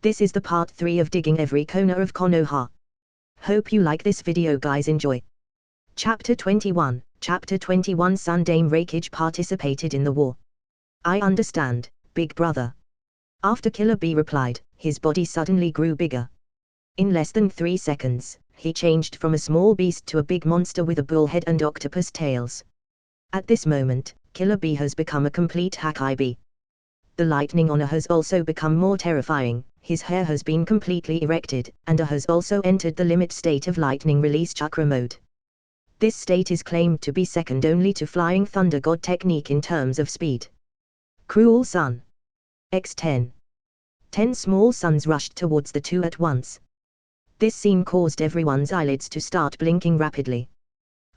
This is the part 3 of digging every corner of Konoha. Hope you like this video guys, enjoy. Chapter 21. Chapter 21. Sundame Raikage participated in the war. I understand, big brother. After Killer B replied, his body suddenly grew bigger. In less than 3 seconds, he changed from a small beast to a big monster with a bull head and octopus tails. At this moment, Killer B has become a complete Hakai. The lightning on A has also become more terrifying, his hair has been completely erected, and A has also entered the limit state of lightning release chakra mode. This state is claimed to be second only to Flying Thunder God technique in terms of speed. Cruel Sun. X10. 10 small suns rushed towards the two at once. This scene caused everyone's eyelids to start blinking rapidly.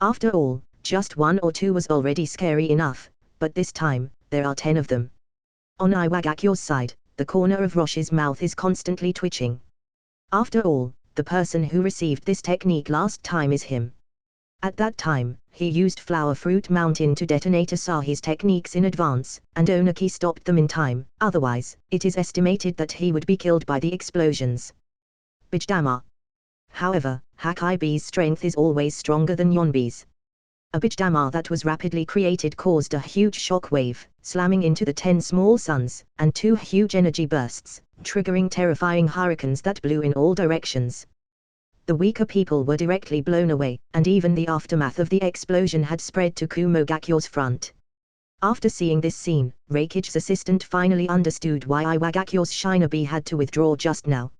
After all, just 1 or 2 was already scary enough, but this time, there are 10 of them. On Iampoorguy's side, the corner of Roche's mouth is constantly twitching. After all, the person who received this technique last time is him. At that time, he used Flower Fruit Mountain to detonate Asahi's techniques in advance, and Onaki stopped them in time, otherwise, it is estimated that he would be killed by the explosions. Bijdama. However, Hakai-B's strength is always stronger than Yonbi's. A Bijdama that was rapidly created caused a huge shock wave, slamming into the 10 small suns, and 2 huge energy bursts, triggering terrifying hurricanes that blew in all directions. The weaker people were directly blown away, and even the aftermath of the explosion had spread to Kumogakyo's front. After seeing this scene, Raikage's assistant finally understood why Iampoorguy's Shinobi had to withdraw just now.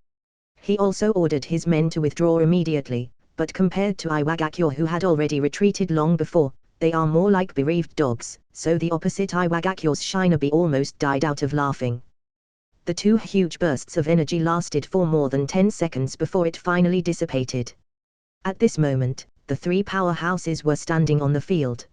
He also ordered his men to withdraw immediately, but compared to Iampoorguy who had already retreated long before, they are more like bereaved dogs, so the opposite Iampoorguy's Shinobi almost died out of laughing. The 2 huge bursts of energy lasted for more than 10 seconds before it finally dissipated. At this moment, the 3 powerhouses were standing on the field.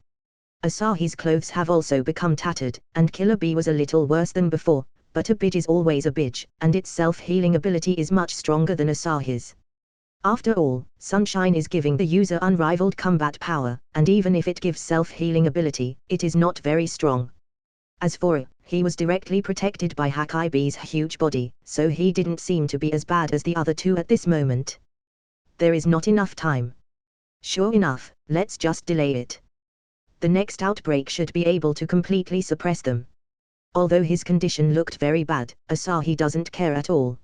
Asahi's clothes have also become tattered, and Killer B was a little worse than before, but a bitch is always a bitch, and its self-healing ability is much stronger than Asahi's. After all, Sunshine is giving the user unrivaled combat power, and even if it gives self-healing ability, it is not very strong. As for A, he was directly protected by Hakai-B's huge body, so he didn't seem to be as bad as the other 2 at this moment. There is not enough time. Sure enough, let's just delay it. The next outbreak should be able to completely suppress them. Although his condition looked very bad, Asahi doesn't care at all.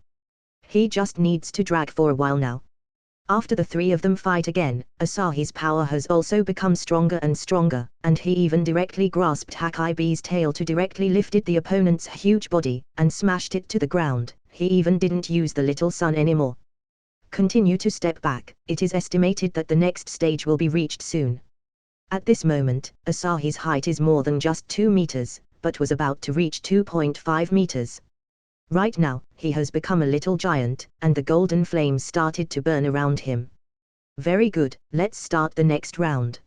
He just needs to drag for a while now. After the 3 of them fight again, Asahi's power has also become stronger and stronger, and he even directly grasped Hakai-B's tail to directly lifted the opponent's huge body, and smashed it to the ground. He even didn't use the little sun anymore. Continue to step back, it is estimated that the next stage will be reached soon. At this moment, Asahi's height is more than just 2 meters, but was about to reach 2.5 meters. Right now, he has become a little giant, and the golden flames started to burn around him. Very good, let's start the next round.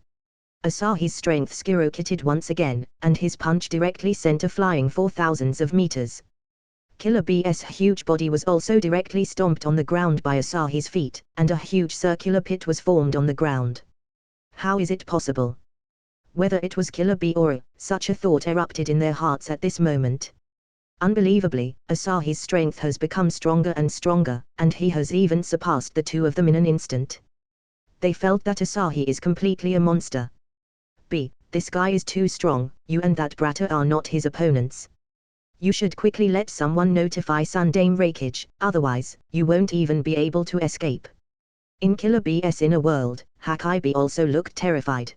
Asahi's strength skyrocketed once again, and his punch directly sent a flying for thousands of meters. Killer B's huge body was also directly stomped on the ground by Asahi's feet, and a huge circular pit was formed on the ground. How is it possible? Whether it was Killer B or A, such a thought erupted in their hearts at this moment. Unbelievably, Asahi's strength has become stronger and stronger, and he has even surpassed the 2 of them in an instant. They felt that Asahi is completely a monster. B, this guy is too strong, you and that brat are not his opponents. You should quickly let someone notify Sundame Raikage, otherwise, you won't even be able to escape. In Killer B's inner world, Hakai-B also looked terrified.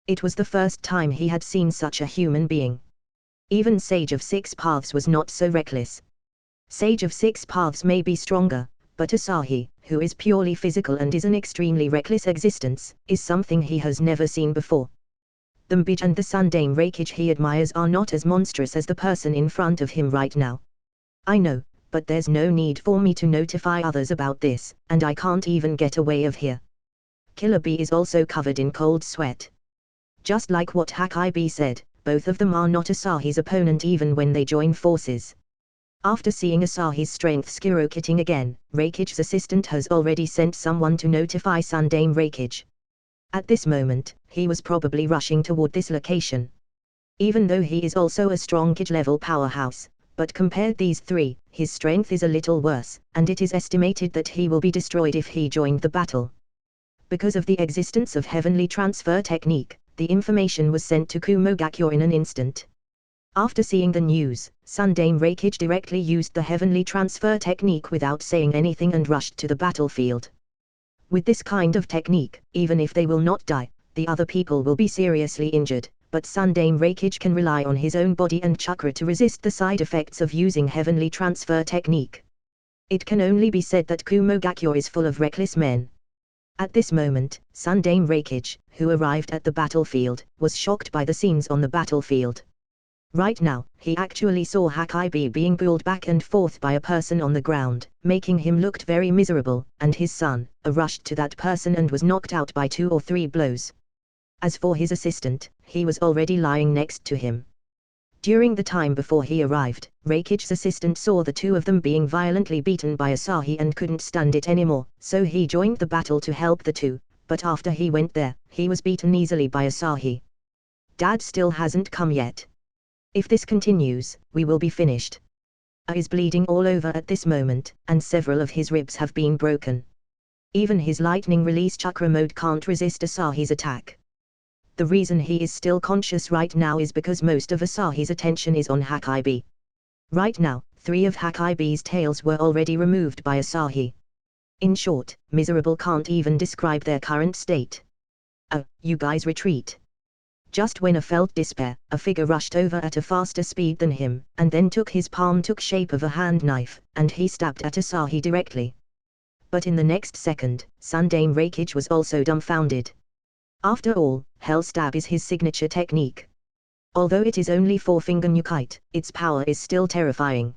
It was the first time he had seen such a human being. Even Sage of 6 Paths was not so reckless. Sage of 6 Paths may be stronger, but Asahi, who is purely physical and is an extremely reckless existence, is something he has never seen before. The Mbij and the Sundame Raikage he admires are not as monstrous as the person in front of him right now. I know, but there's no need for me to notify others about this, and I can't even get away of here. Killer B is also covered in cold sweat. Just like what Hakai-B said, both of them are not Asahi's opponent even when they join forces. After seeing Asahi's strength skyrocketing again, Raikage's assistant has already sent someone to notify Sundame Raikage. At this moment, he was probably rushing toward this location. Even though he is also a strong Kage level powerhouse, but compared these three, his strength is a little worse, and it is estimated that he will be destroyed if he joined the battle. Because of the existence of heavenly transfer technique, the information was sent to Kumogakyo in an instant. After seeing the news, Sundame Reikage directly used the heavenly transfer technique without saying anything and rushed to the battlefield. With this kind of technique, even if they will not die, the other people will be seriously injured, but Sundame Reikage can rely on his own body and chakra to resist the side effects of using heavenly transfer technique. It can only be said that Kumogakyo is full of reckless men. At this moment, Sundame Reikage, who arrived at the battlefield, was shocked by the scenes on the battlefield. Right now, he actually saw Hakibi being pulled back and forth by a person on the ground, making him look very miserable, and his son, rushed to that person and was knocked out by 2 or 3 blows. As for his assistant, he was already lying next to him. During the time before he arrived, Reikage's assistant saw the two of them being violently beaten by Asahi and couldn't stand it anymore, so he joined the battle to help the two, but after he went there, he was beaten easily by Asahi. Dad still hasn't come yet. If this continues, we will be finished. Is bleeding all over at this moment, and several of his ribs have been broken. Even his lightning release chakra mode can't resist Asahi's attack. The reason he is still conscious right now is because most of Asahi's attention is on Hakibi. Right now, 3 of Hakibi's tails were already removed by Asahi. In short, miserable can't even describe their current state. You guys retreat. Just when I felt despair, a figure rushed over at a faster speed than him, and then his palm took shape of a hand knife, and he stabbed at Asahi directly. But in the next second, Sundame Reikage was also dumbfounded. After all, Hell Stab is his signature technique. Although it is only 4-finger Nukite, its power is still terrifying.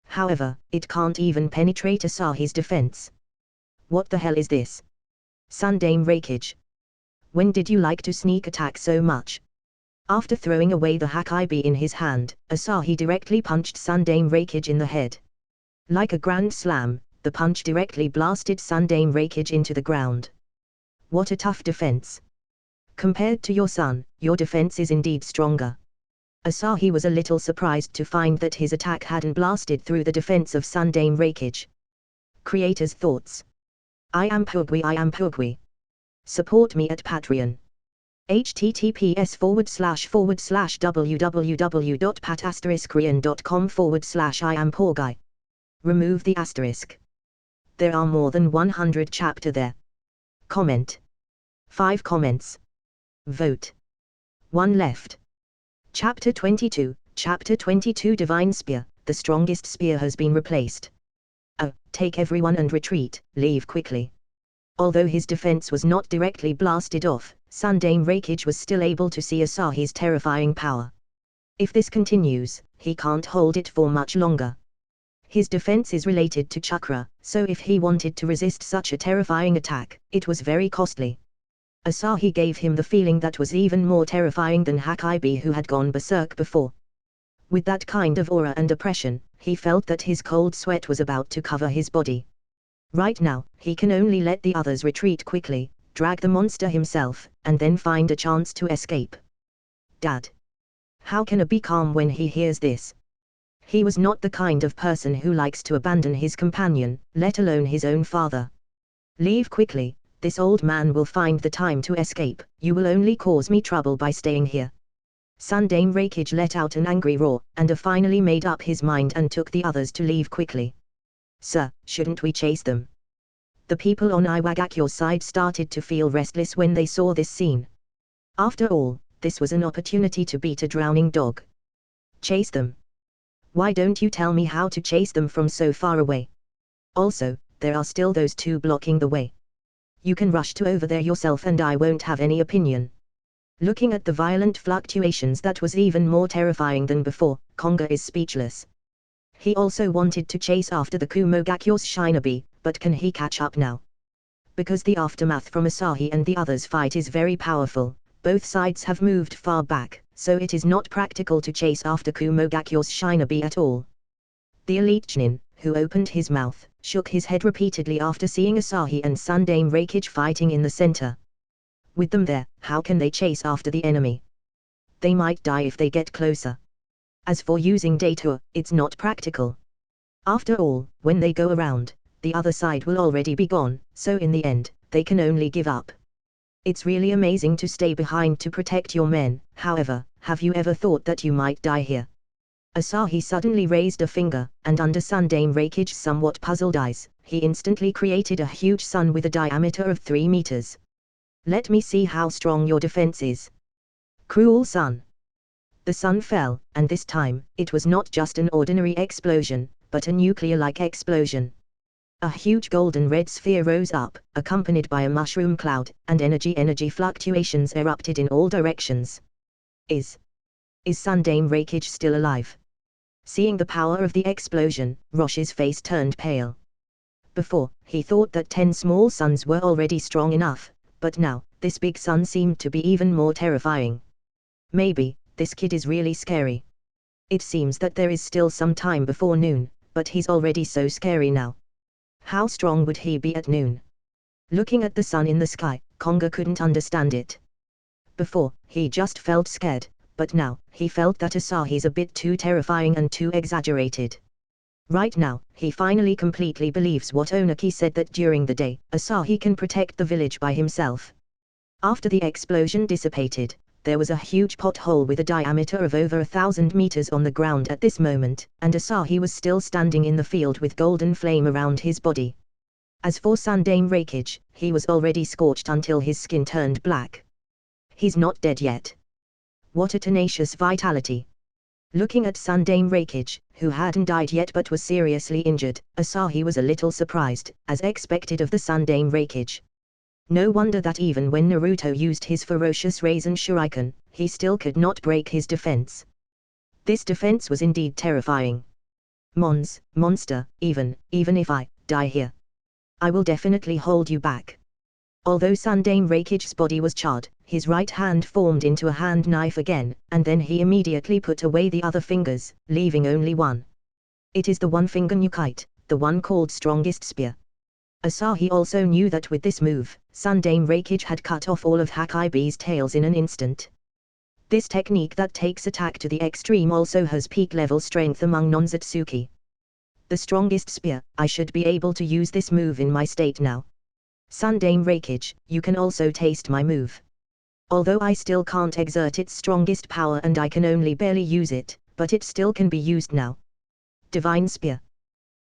However, it can't even penetrate Asahi's defense. What the hell is this? Sundame Reikage. When did you like to sneak attack so much? After throwing away the Hakibi in his hand, Asahi directly punched Sundame Reikage in the head. Like a grand slam, the punch directly blasted Sundame Reikage into the ground. What a tough defense. Compared to your son, your defense is indeed stronger. Asahi was a little surprised to find that his attack hadn't blasted through the defense of Sundame Reikage. Creator's thoughts. Iampoorguy. Support me at Patreon. https://www.pat*korean.com/Iampoorguy. Remove the asterisk. There are more than 100 chapter there. Comment. 5 comments. Vote. 1 left. Chapter 22, Chapter 22 Divine Spear, the strongest spear has been replaced. Take everyone and retreat, leave quickly. Although his defense was not directly blasted off, Sundame Reikage was still able to see Asahi's terrifying power. If this continues, he can't hold it for much longer. His defense is related to chakra, so if he wanted to resist such a terrifying attack, it was very costly. Asahi gave him the feeling that was even more terrifying than Hakibi, who had gone berserk before. With that kind of aura and oppression, he felt that his cold sweat was about to cover his body. Right now, he can only let the others retreat quickly, drag the monster himself, and then find a chance to escape. Dad. How can a be calm when he hears this? He was not the kind of person who likes to abandon his companion, let alone his own father. Leave quickly. This old man will find the time to escape, you will only cause me trouble by staying here. Sundame Reikage let out an angry roar, and finally made up his mind and took the others to leave quickly. Sir, shouldn't we chase them? The people on Iwagakyo's side started to feel restless when they saw this scene. After all, this was an opportunity to beat a drowning dog. Chase them? Why don't you tell me how to chase them from so far away? Also, there are still those 2 blocking the way. You can rush to over there yourself and I won't have any opinion. Looking at the violent fluctuations that was even more terrifying than before, Konga is speechless. He also wanted to chase after the Kumogakyo's Shinobi, but can he catch up now? Because the aftermath from Asahi and the others' fight is very powerful, both sides have moved far back, so it is not practical to chase after Kumogakyo's Shinobi at all. The elite Chunin, who opened his mouth, shook his head repeatedly after seeing Asahi and Sundame Reikage fighting in the center. With them there, how can they chase after the enemy? They might die if they get closer. As for using detour, it's not practical. After all, when they go around, the other side will already be gone, so in the end, they can only give up. It's really amazing to stay behind to protect your men, however, have you ever thought that you might die here? Asahi suddenly raised a finger, and under Sundame Rakige's somewhat puzzled eyes, he instantly created a huge sun with a diameter of 3 meters. Let me see how strong your defense is. Cruel sun. The sun fell, and this time, it was not just an ordinary explosion, but a nuclear-like explosion. A huge golden-red sphere rose up, accompanied by a mushroom cloud, and energy fluctuations erupted in all directions. Is Sundame Rakige still alive? Seeing the power of the explosion, Roche's face turned pale. Before, he thought that 10 small suns were already strong enough, but now, this big sun seemed to be even more terrifying. Maybe, this kid is really scary. It seems that there is still some time before noon, but he's already so scary now. How strong would he be at noon? Looking at the sun in the sky, Konga couldn't understand it. Before, he just felt scared, but now, he felt that Asahi's a bit too terrifying and too exaggerated. Right now, he finally completely believes what Onaki said, that during the day, Asahi can protect the village by himself. After the explosion dissipated, there was a huge pothole with a diameter of over 1,000 meters on the ground at this moment, and Asahi was still standing in the field with golden flame around his body. As for Sundame Rakige, he was already scorched until his skin turned black. He's not dead yet. What a tenacious vitality. Looking at Sundame Rakige, who hadn't died yet but was seriously injured, Asahi was a little surprised, as expected of the Sundame Rakige. No wonder that even when Naruto used his ferocious Rasen Shuriken, he still could not break his defense. This defense was indeed terrifying. Monster, even if I die here, I will definitely hold you back. Although Sundame Rakige's body was charred, his right hand formed into a hand knife again, and then he immediately put away the other fingers, leaving only one. It is the one-finger Nukite, the one called Strongest Spear. Asahi also knew that with this move, Sundame Rakige had cut off all of Hakaibe's tails in an instant. This technique that takes attack to the extreme also has peak-level strength among non-Otsutsuki. The Strongest Spear, I should be able to use this move in my state now. Sundame Rakige, you can also taste my move. Although I still can't exert its strongest power and I can only barely use it, but it still can be used now. Divine Spear.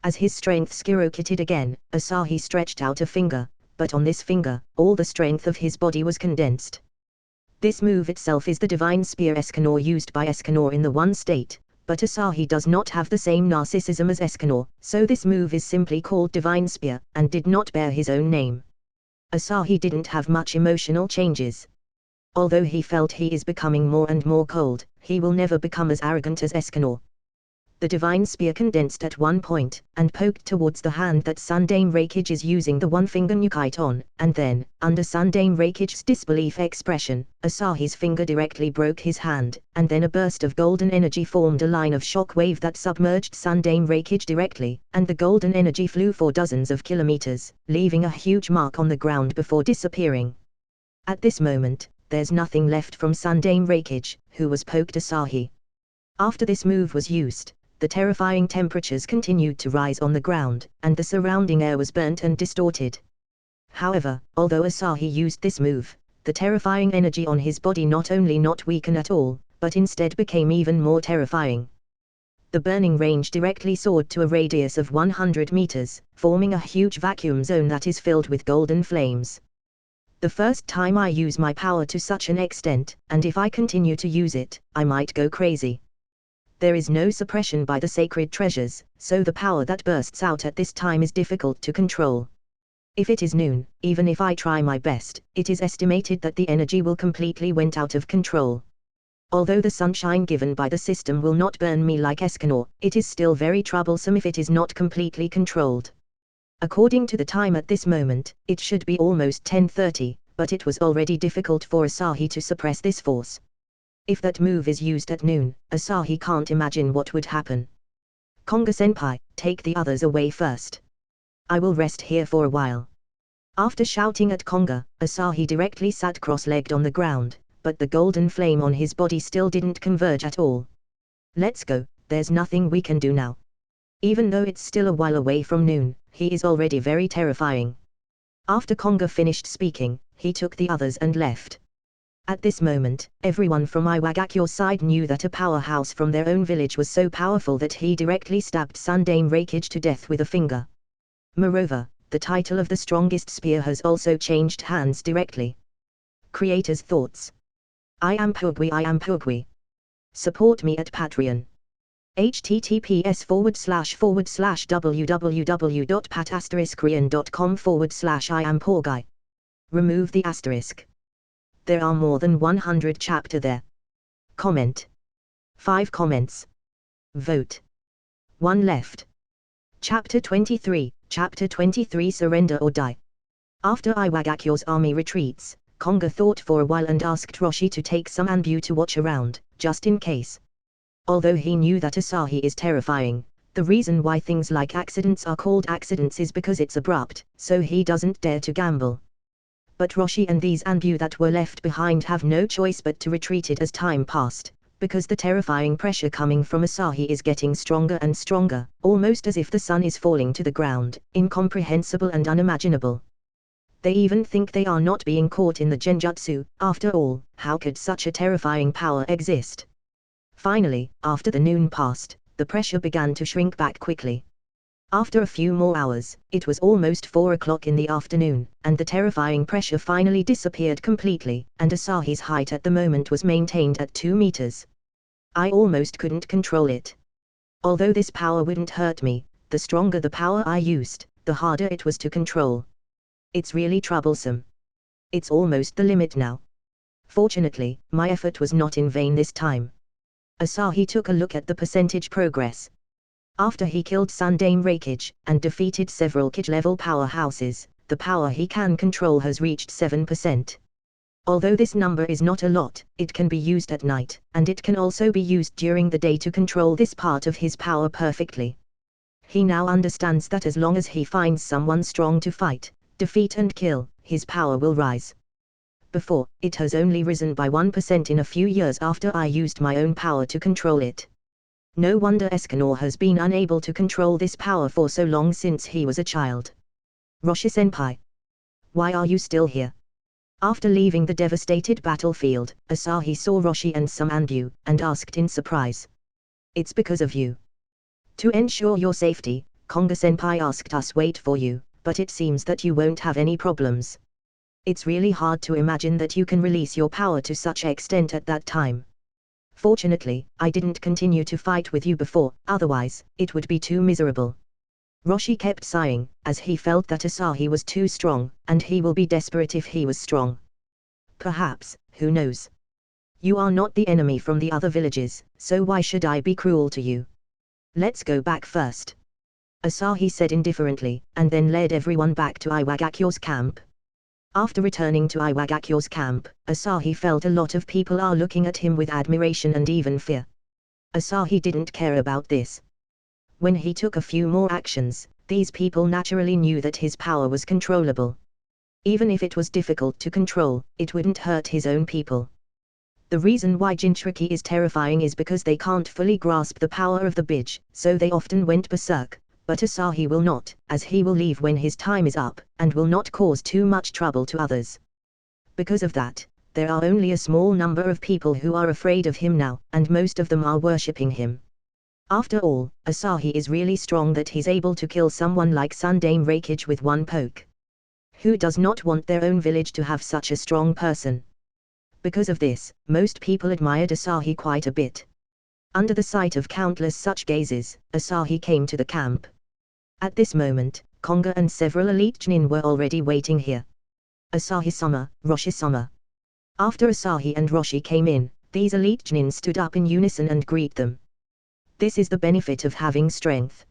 As his strength skyrocketed again, Asahi stretched out a finger, but on this finger, all the strength of his body was condensed. This move itself is the Divine Spear Escanor used by Escanor in the One State, but Asahi does not have the same narcissism as Escanor, so this move is simply called Divine Spear, and did not bear his own name. Asahi didn't have much emotional changes. Although he felt he is becoming more and more cold, he will never become as arrogant as Escanor. The Divine Spear condensed at one point, and poked towards the hand that Sundame Rakige is using the one-finger Nukite on, and then, under Sundame Rakige's disbelief expression, Asahi's finger directly broke his hand, and then a burst of golden energy formed a line of shock wave that submerged Sundame Rakige directly, and the golden energy flew for dozens of kilometers, leaving a huge mark on the ground before disappearing. At this moment, there's nothing left from Sundame Rakige, who was poked Asahi. After this move was used, the terrifying temperatures continued to rise on the ground, and the surrounding air was burnt and distorted. However, although Asahi used this move, the terrifying energy on his body not only not weakened at all, but instead became even more terrifying. The burning range directly soared to a radius of 100 meters, forming a huge vacuum zone that is filled with golden flames. The first time I use my power to such an extent, and if I continue to use it, I might go crazy. There is no suppression by the sacred treasures, so the power that bursts out at this time is difficult to control. If it is noon, even if I try my best, it is estimated that the energy will completely went out of control. Although the sunshine given by the system will not burn me like Escanor, it is still very troublesome if it is not completely controlled. According to the time at this moment, it should be almost 10:30, but it was already difficult for Asahi to suppress this force. If that move is used at noon, Asahi can't imagine what would happen. Konga-senpai, take the others away first. I will rest here for a while. After shouting at Konga, Asahi directly sat cross-legged on the ground, but the golden flame on his body still didn't converge at all. Let's go, there's nothing we can do now. Even though it's still a while away from noon, he is already very terrifying. After Konoha finished speaking, he took the others and left. At this moment, everyone from Iampoorguy's side knew that a powerhouse from their own village was so powerful that he directly stabbed Sundame Rakage to death with a finger. Moreover, the title of the strongest spear has also changed hands directly. Creator's thoughts. Iampoorguy. Support me at Patreon. https://www.pat*korean.com/Iampoorguy. Remove the asterisk. There are more than 100 chapter there. Comment. 5 comments. Vote. 1 left. Chapter 23, Surrender or Die. After Iampoorguy's army retreats, Konoha thought for a while and asked Roshi to take some Anbu to watch around, just in case. Although he knew that Asahi is terrifying, the reason why things like accidents are called accidents is because it's abrupt, so he doesn't dare to gamble. But Roshi and these Anbu that were left behind have no choice but to retreat as time passed, because the terrifying pressure coming from Asahi is getting stronger and stronger, almost as if the sun is falling to the ground, incomprehensible and unimaginable. They even think they are not being caught in the genjutsu. After all, how could such a terrifying power exist? Finally, after the noon passed, the pressure began to shrink back quickly. After a few more hours, it was almost 4 o'clock in the afternoon, and the terrifying pressure finally disappeared completely, and Asahi's height at the moment was maintained at 2 meters. I almost couldn't control it. Although this power wouldn't hurt me, the stronger the power I used, the harder it was to control. It's really troublesome. It's almost the limit now. Fortunately, my effort was not in vain this time. Asahi took a look at the percentage progress. After he killed Sundame Rakage, and defeated several kid-level powerhouses, the power he can control has reached 7%. Although this number is not a lot, it can be used at night, and it can also be used during the day to control this part of his power perfectly. He now understands that as long as he finds someone strong to fight, defeat and kill, his power will rise. Before, it has only risen by 1% in a few years after I used my own power to control it. No wonder Escanor has been unable to control this power for so long since he was a child. Roshi-senpai. Why are you still here? After leaving the devastated battlefield, Asahi saw Roshi and some Anbu, and asked in surprise. It's because of you. To ensure your safety, Konoha-senpai asked us wait for you, but it seems that you won't have any problems. It's really hard to imagine that you can release your power to such extent at that time. Fortunately, I didn't continue to fight with you before, otherwise, it would be too miserable. Roshi kept sighing, as he felt that Asahi was too strong, and he will be desperate if he was strong. Perhaps, who knows? You are not the enemy from the other villages, so why should I be cruel to you? Let's go back first. Asahi said indifferently, and then led everyone back to Iampoorguy's camp. After returning to Iampoorguy's camp, Asahi felt a lot of people are looking at him with admiration and even fear. Asahi didn't care about this. When he took a few more actions, these people naturally knew that his power was controllable. Even if it was difficult to control, it wouldn't hurt his own people. The reason why Jinchuriki is terrifying is because they can't fully grasp the power of the Bij, so they often went berserk. But Asahi will not, as he will leave when his time is up, and will not cause too much trouble to others. Because of that, there are only a small number of people who are afraid of him now, and most of them are worshipping him. After all, Asahi is really strong that he's able to kill someone like Sundame Rakage with one poke. Who does not want their own village to have such a strong person? Because of this, most people admired Asahi quite a bit. Under the sight of countless such gazes, Asahi came to the camp. At this moment, Konoha and several elite Chunin were already waiting here. Asahi-sama, Roshi-sama. After Asahi and Roshi came in, these elite Chunin stood up in unison and greeted them. This is the benefit of having strength.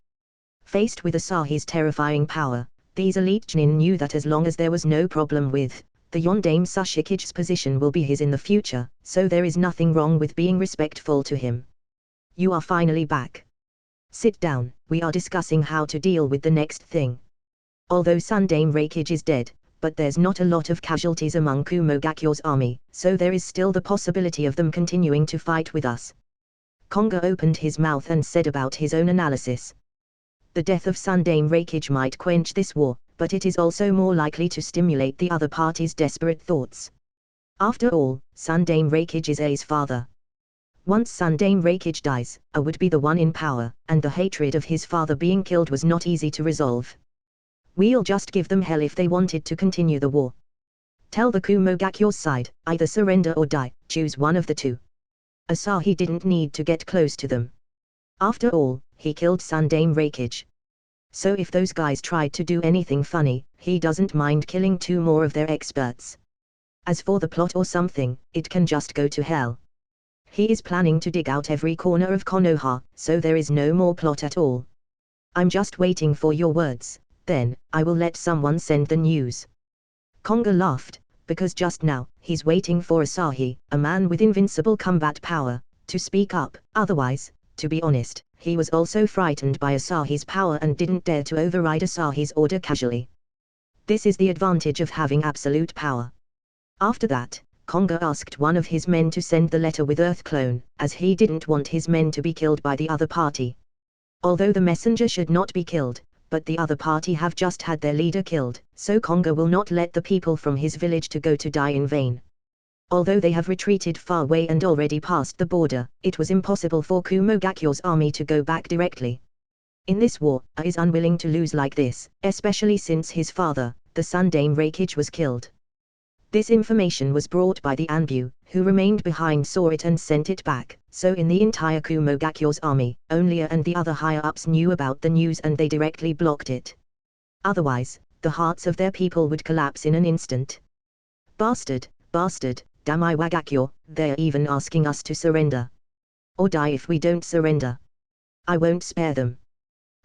Faced with Asahi's terrifying power, these elite Chunin knew that as long as there was no problem with the Yondame Sushikage's position will be his in the future, so there is nothing wrong with being respectful to him. You are finally back. Sit down, we are discussing how to deal with the next thing. Although Sundame Rakage is dead, but there's not a lot of casualties among Kumogaku's army, so there is still the possibility of them continuing to fight with us. Konga opened his mouth and said about his own analysis. The death of Sundame Reikage might quench this war, but it is also more likely to stimulate the other party's desperate thoughts. After all, Sundame Reikage is A's father. Once Sundame Reikage dies, A would be the one in power, and the hatred of his father being killed was not easy to resolve. We'll just give them hell if they wanted to continue the war. Tell the Kumogakyo's side, either surrender or die, choose one of the two. Asahi didn't need to get close to them. After all, he killed Sundame Reikage. So if those guys tried to do anything funny, he doesn't mind killing 2 more of their experts. As for the plot or something, it can just go to hell. He is planning to dig out every corner of Konoha, so there is no more plot at all. I'm just waiting for your words, then I will let someone send the news. Konga laughed, because just now, he's waiting for Asahi, a man with invincible combat power, to speak up. Otherwise, to be honest, he was also frightened by Asahi's power and didn't dare to override Asahi's order casually. This is the advantage of having absolute power. After that, Konga asked one of his men to send the letter with Earth Clone, as he didn't want his men to be killed by the other party. Although the messenger should not be killed, but the other party have just had their leader killed, so Konga will not let the people from his village to go to die in vain. Although they have retreated far away and already passed the border, it was impossible for Kumogakyo's army to go back directly. In this war, A is unwilling to lose like this, especially since his father, the Sundame Reikage, was killed. This information was brought by the Anbu, who remained behind, saw it and sent it back, so in the entire Kumogakyo's army, only A and the other higher-ups knew about the news and they directly blocked it. Otherwise, the hearts of their people would collapse in an instant. Bastard, bastard, Damai Wagakyo, they're even asking us to surrender. Or die if we don't surrender. I won't spare them.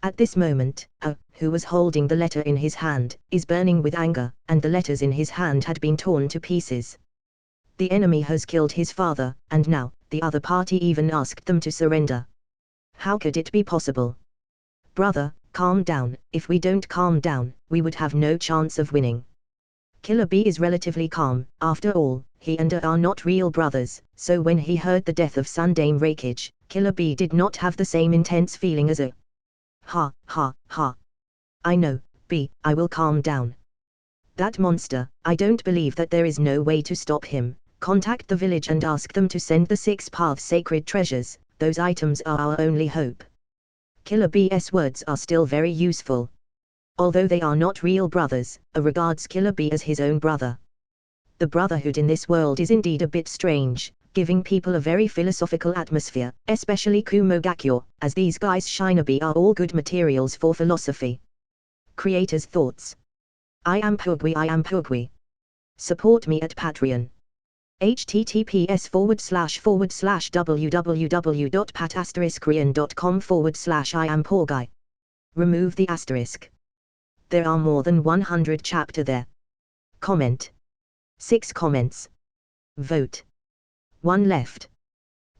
At this moment, A, who was holding the letter in his hand, is burning with anger, and the letters in his hand had been torn to pieces. The enemy has killed his father, and now, the other party even asked them to surrender. How could it be possible? Brother, calm down. If we don't calm down, we would have no chance of winning. Killer B is relatively calm. After all, he and A are not real brothers, so when he heard the death of Sundame Reikage, Killer B did not have the same intense feeling as A. Ha, ha, ha. I know, B, I will calm down. That monster, I don't believe that there is no way to stop him. Contact the village and ask them to send the 6 paths sacred treasures, those items are our only hope. Killer B's words are still very useful. Although they are not real brothers, A regards Killer B as his own brother. The brotherhood in this world is indeed a bit strange, giving people a very philosophical atmosphere, especially Kumogakyo, as these guys Shinobi are all good materials for philosophy. Creator's thoughts. Iampoorguy. Support me at Patreon. https://www.pat*korean.com/Iampoorguy. Remove the asterisk. There are more than 100 chapter there. Comment. 6 comments. Vote. 1 left.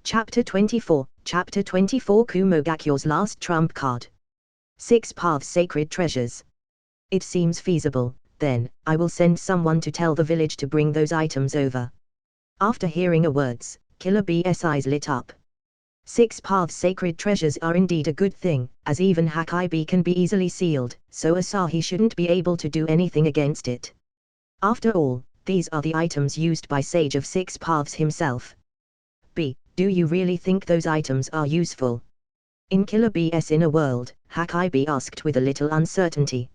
Chapter 24, Kumogakyo's last trump card. 6 paths sacred treasures. It seems feasible, then, I will send someone to tell the village to bring those items over. After hearing A words, Killer B's eyes lit up. 6 paths sacred treasures are indeed a good thing, as even Hakai B can be easily sealed, so Asahi shouldn't be able to do anything against it. After all, these are the items used by Sage of 6 Paths himself. B, do you really think those items are useful? In Killer B's inner world, Hakai B asked with a little uncertainty.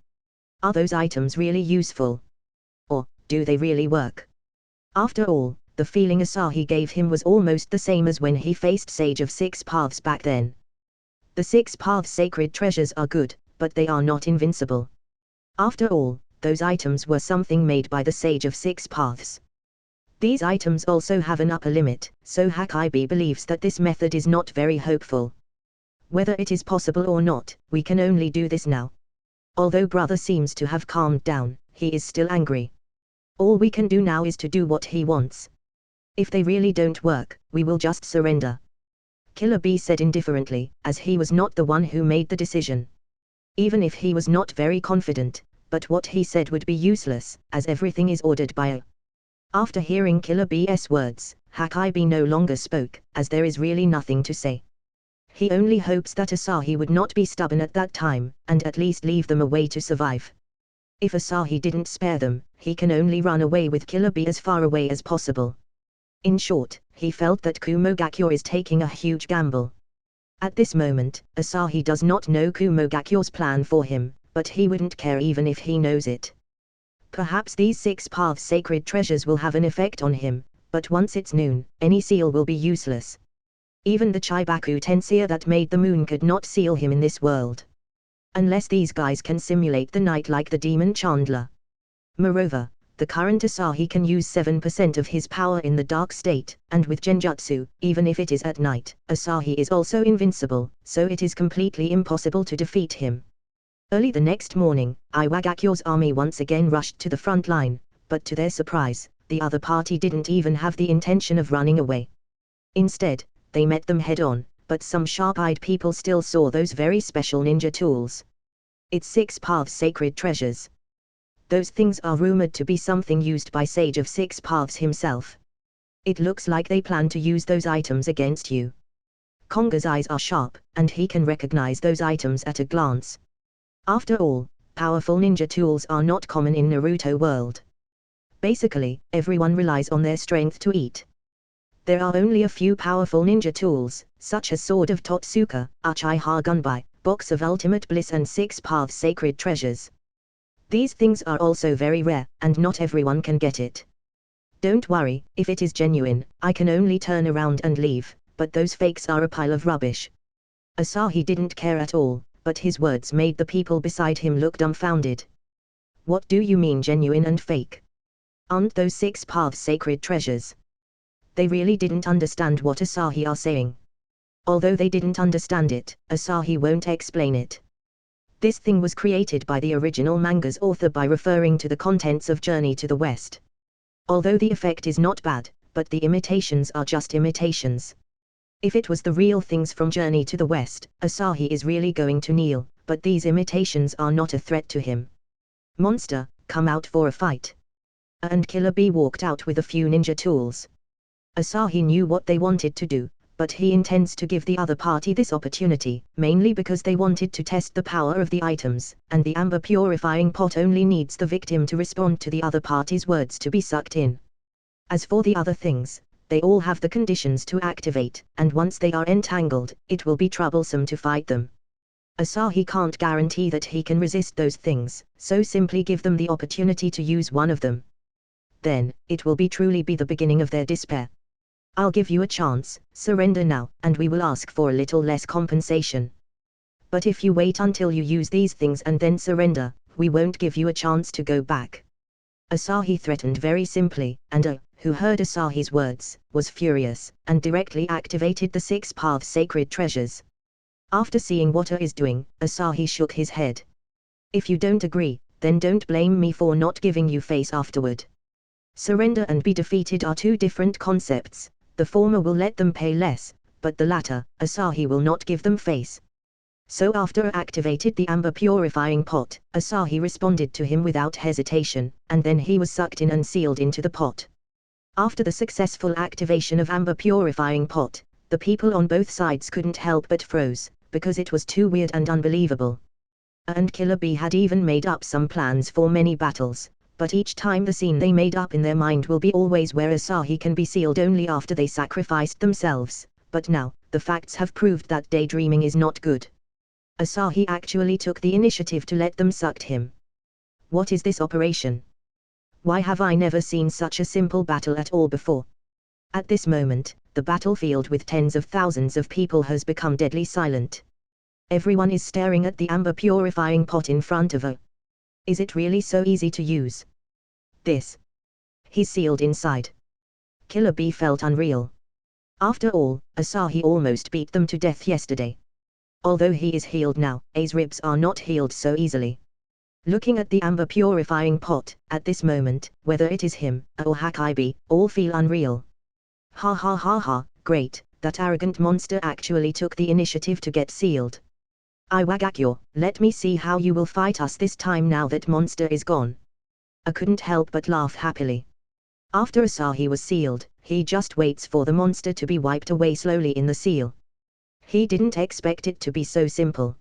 Are those items really useful? Or, do they really work? After all, the feeling Asahi gave him was almost the same as when he faced Sage of 6 Paths back then. The 6 Paths sacred treasures are good, but they are not invincible. After all, those items were something made by the Sage of 6 Paths. These items also have an upper limit, so Hakai B believes that this method is not very hopeful. Whether it is possible or not, we can only do this now. Although brother seems to have calmed down, he is still angry. All we can do now is to do what he wants. If they really don't work, we will just surrender. Killer B said indifferently, as he was not the one who made the decision. Even if he was not very confident, but what he said would be useless, as everything is ordered by A. After hearing Killer B's words, Hakai B no longer spoke, as there is really nothing to say. He only hopes that Asahi would not be stubborn at that time, and at least leave them a way to survive. If Asahi didn't spare them, he can only run away with Killer Bee as far away as possible. In short, he felt that Kumogakyo is taking a huge gamble. At this moment, Asahi does not know Kumogakyo's plan for him, but he wouldn't care even if he knows it. Perhaps these 6 paths sacred treasures will have an effect on him, but once it's noon, any seal will be useless. Even the Chibaku Tenseer that made the moon could not seal him in this world. Unless these guys can simulate the night like the demon Chandler. Moreover, the current Asahi can use 7% of his power in the dark state, and with Genjutsu, even if it is at night, Asahi is also invincible, so it is completely impossible to defeat him. Early the next morning, Iwagakyo's army once again rushed to the front line, but to their surprise, the other party didn't even have the intention of running away. Instead, they met them head-on, but some sharp-eyed people still saw those very special ninja tools. It's 6 paths sacred treasures. Those things are rumored to be something used by Sage of 6 Paths himself. It looks like they plan to use those items against you. Konga's eyes are sharp, and he can recognize those items at a glance. After all, powerful ninja tools are not common in Naruto World. Basically, everyone relies on their strength to eat. There are only a few powerful ninja tools, such as Sword of Totsuka, Uchiha Gunbai, Box of Ultimate Bliss and 6 Paths Sacred Treasures. These things are also very rare, and not everyone can get it. Don't worry, if it is genuine, I can only turn around and leave, but those fakes are a pile of rubbish. Asahi didn't care at all, but his words made the people beside him look dumbfounded. What do you mean genuine and fake? Aren't those 6 paths sacred treasures? They really didn't understand what Asahi are saying. Although they didn't understand it, Asahi won't explain it. This thing was created by the original manga's author by referring to the contents of Journey to the West. Although the effect is not bad, but the imitations are just imitations. If it was the real things from Journey to the West, Asahi is really going to kneel, but these imitations are not a threat to him. Monster, come out for a fight. And Killer Bee walked out with a few ninja tools. Asahi knew what they wanted to do, but he intends to give the other party this opportunity, mainly because they wanted to test the power of the items, and the amber purifying pot only needs the victim to respond to the other party's words to be sucked in. As for the other things, they all have the conditions to activate, and once they are entangled, it will be troublesome to fight them. Asahi can't guarantee that he can resist those things, so simply give them the opportunity to use one of them. Then, it will truly be the beginning of their despair. I'll give you a chance, surrender now, and we will ask for a little less compensation. But if you wait until you use these things and then surrender, we won't give you a chance to go back. Asahi threatened very simply, and who heard Asahi's words, was furious, and directly activated the 6 paths sacred treasures. After seeing what is doing, Asahi shook his head. If you don't agree, then don't blame me for not giving you face afterward. Surrender and be defeated are 2 different concepts. The former will let them pay less, but the latter, Asahi will not give them face. So after activated the amber purifying pot, Asahi responded to him without hesitation, and then he was sucked in and sealed into the pot. After the successful activation of amber purifying pot, the people on both sides couldn't help but froze, because it was too weird and unbelievable. And Killer Bee had even made up some plans for many battles. But each time the scene they made up in their mind will be always where Asahi can be sealed only after they sacrificed themselves, but now, the facts have proved that daydreaming is not good. Asahi actually took the initiative to let them suck him. What is this operation? Why have I never seen such a simple battle at all before? At this moment, the battlefield with tens of thousands of people has become deadly silent. Everyone is staring at the amber purifying pot in front of her. Is it really so easy to use? This. He's sealed inside. Killer Bee felt unreal. After all, Asahi almost beat them to death yesterday. Although he is healed now, A's ribs are not healed so easily. Looking at the amber purifying pot, at this moment, whether it is him, or Hakibi, all feel unreal. Ha ha ha ha, great, that arrogant monster actually took the initiative to get sealed. Iwagakyo, let me see how you will fight us this time now that monster is gone. I couldn't help but laugh happily. After Asahi was sealed, he just waits for the monster to be wiped away slowly in the seal. He didn't expect it to be so simple.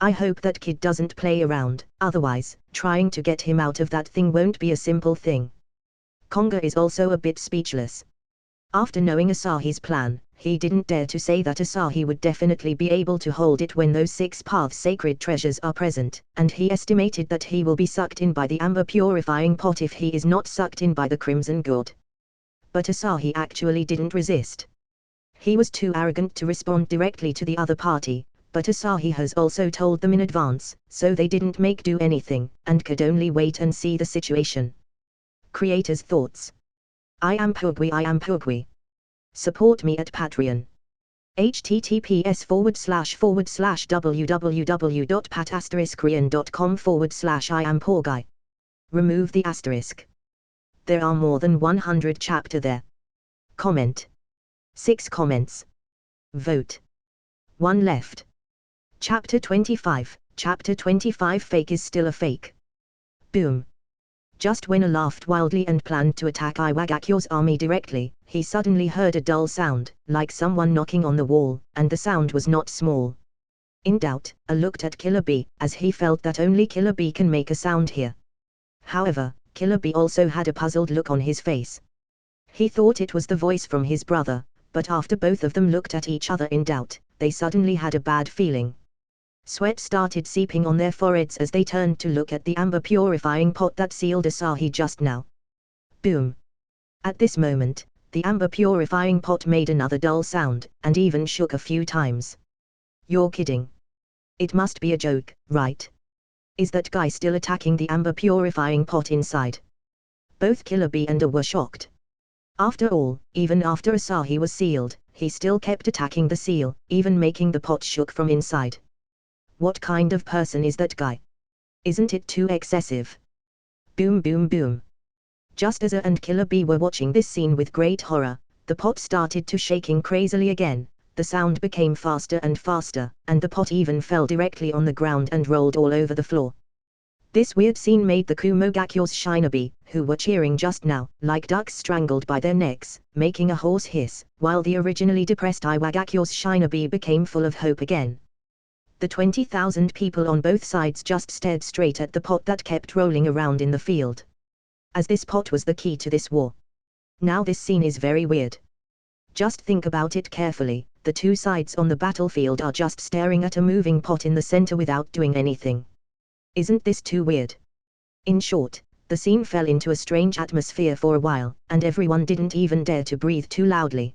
I hope that kid doesn't play around, otherwise, trying to get him out of that thing won't be a simple thing. Konga is also a bit speechless. After knowing Asahi's plan, he didn't dare to say that Asahi would definitely be able to hold it when those 6 path sacred treasures are present, and he estimated that he will be sucked in by the amber purifying pot if he is not sucked in by the crimson gourd. But Asahi actually didn't resist. He was too arrogant to respond directly to the other party, but Asahi has also told them in advance, so they didn't make do anything, and could only wait and see the situation. Creator's thoughts. Iampoorguy. Support me at Patreon. https://www.pat*korean.com/Iampoorguy. Remove the asterisk. There are more than 100 chapter there. Comment. 6 comments. Vote. 1 left. Chapter 25. Chapter 25. Fake is still a fake. Boom. Just when I laughed wildly and planned to attack Iwagakyo's army directly, he suddenly heard a dull sound, like someone knocking on the wall, and the sound was not small. In doubt, I looked at Killer Bee, as he felt that only Killer Bee can make a sound here. However, Killer Bee also had a puzzled look on his face. He thought it was the voice from his brother, but after both of them looked at each other in doubt, they suddenly had a bad feeling. Sweat started seeping on their foreheads as they turned to look at the amber purifying pot that sealed Asahi just now. Boom. At this moment, the amber purifying pot made another dull sound, and even shook a few times. You're kidding. It must be a joke, right? Is that guy still attacking the amber purifying pot inside? Both Killer Bee and A were shocked. After all, even after Asahi was sealed, he still kept attacking the seal, even making the pot shook from inside. What kind of person is that guy? Isn't it too excessive? Boom boom boom. Just as A and Killer Bee were watching this scene with great horror, the pot started to shaking crazily again, the sound became faster and faster, and the pot even fell directly on the ground and rolled all over the floor. This weird scene made the Kumogakyo's Shinobi, who were cheering just now, like ducks strangled by their necks, making a hoarse hiss, while the originally depressed Iwagakyo's Shinobi became full of hope again. The 20,000 people on both sides just stared straight at the pot that kept rolling around in the field. As this pot was the key to this war. Now this scene is very weird. Just think about it carefully, the two sides on the battlefield are just staring at a moving pot in the center without doing anything. Isn't this too weird? In short, the scene fell into a strange atmosphere for a while, and everyone didn't even dare to breathe too loudly.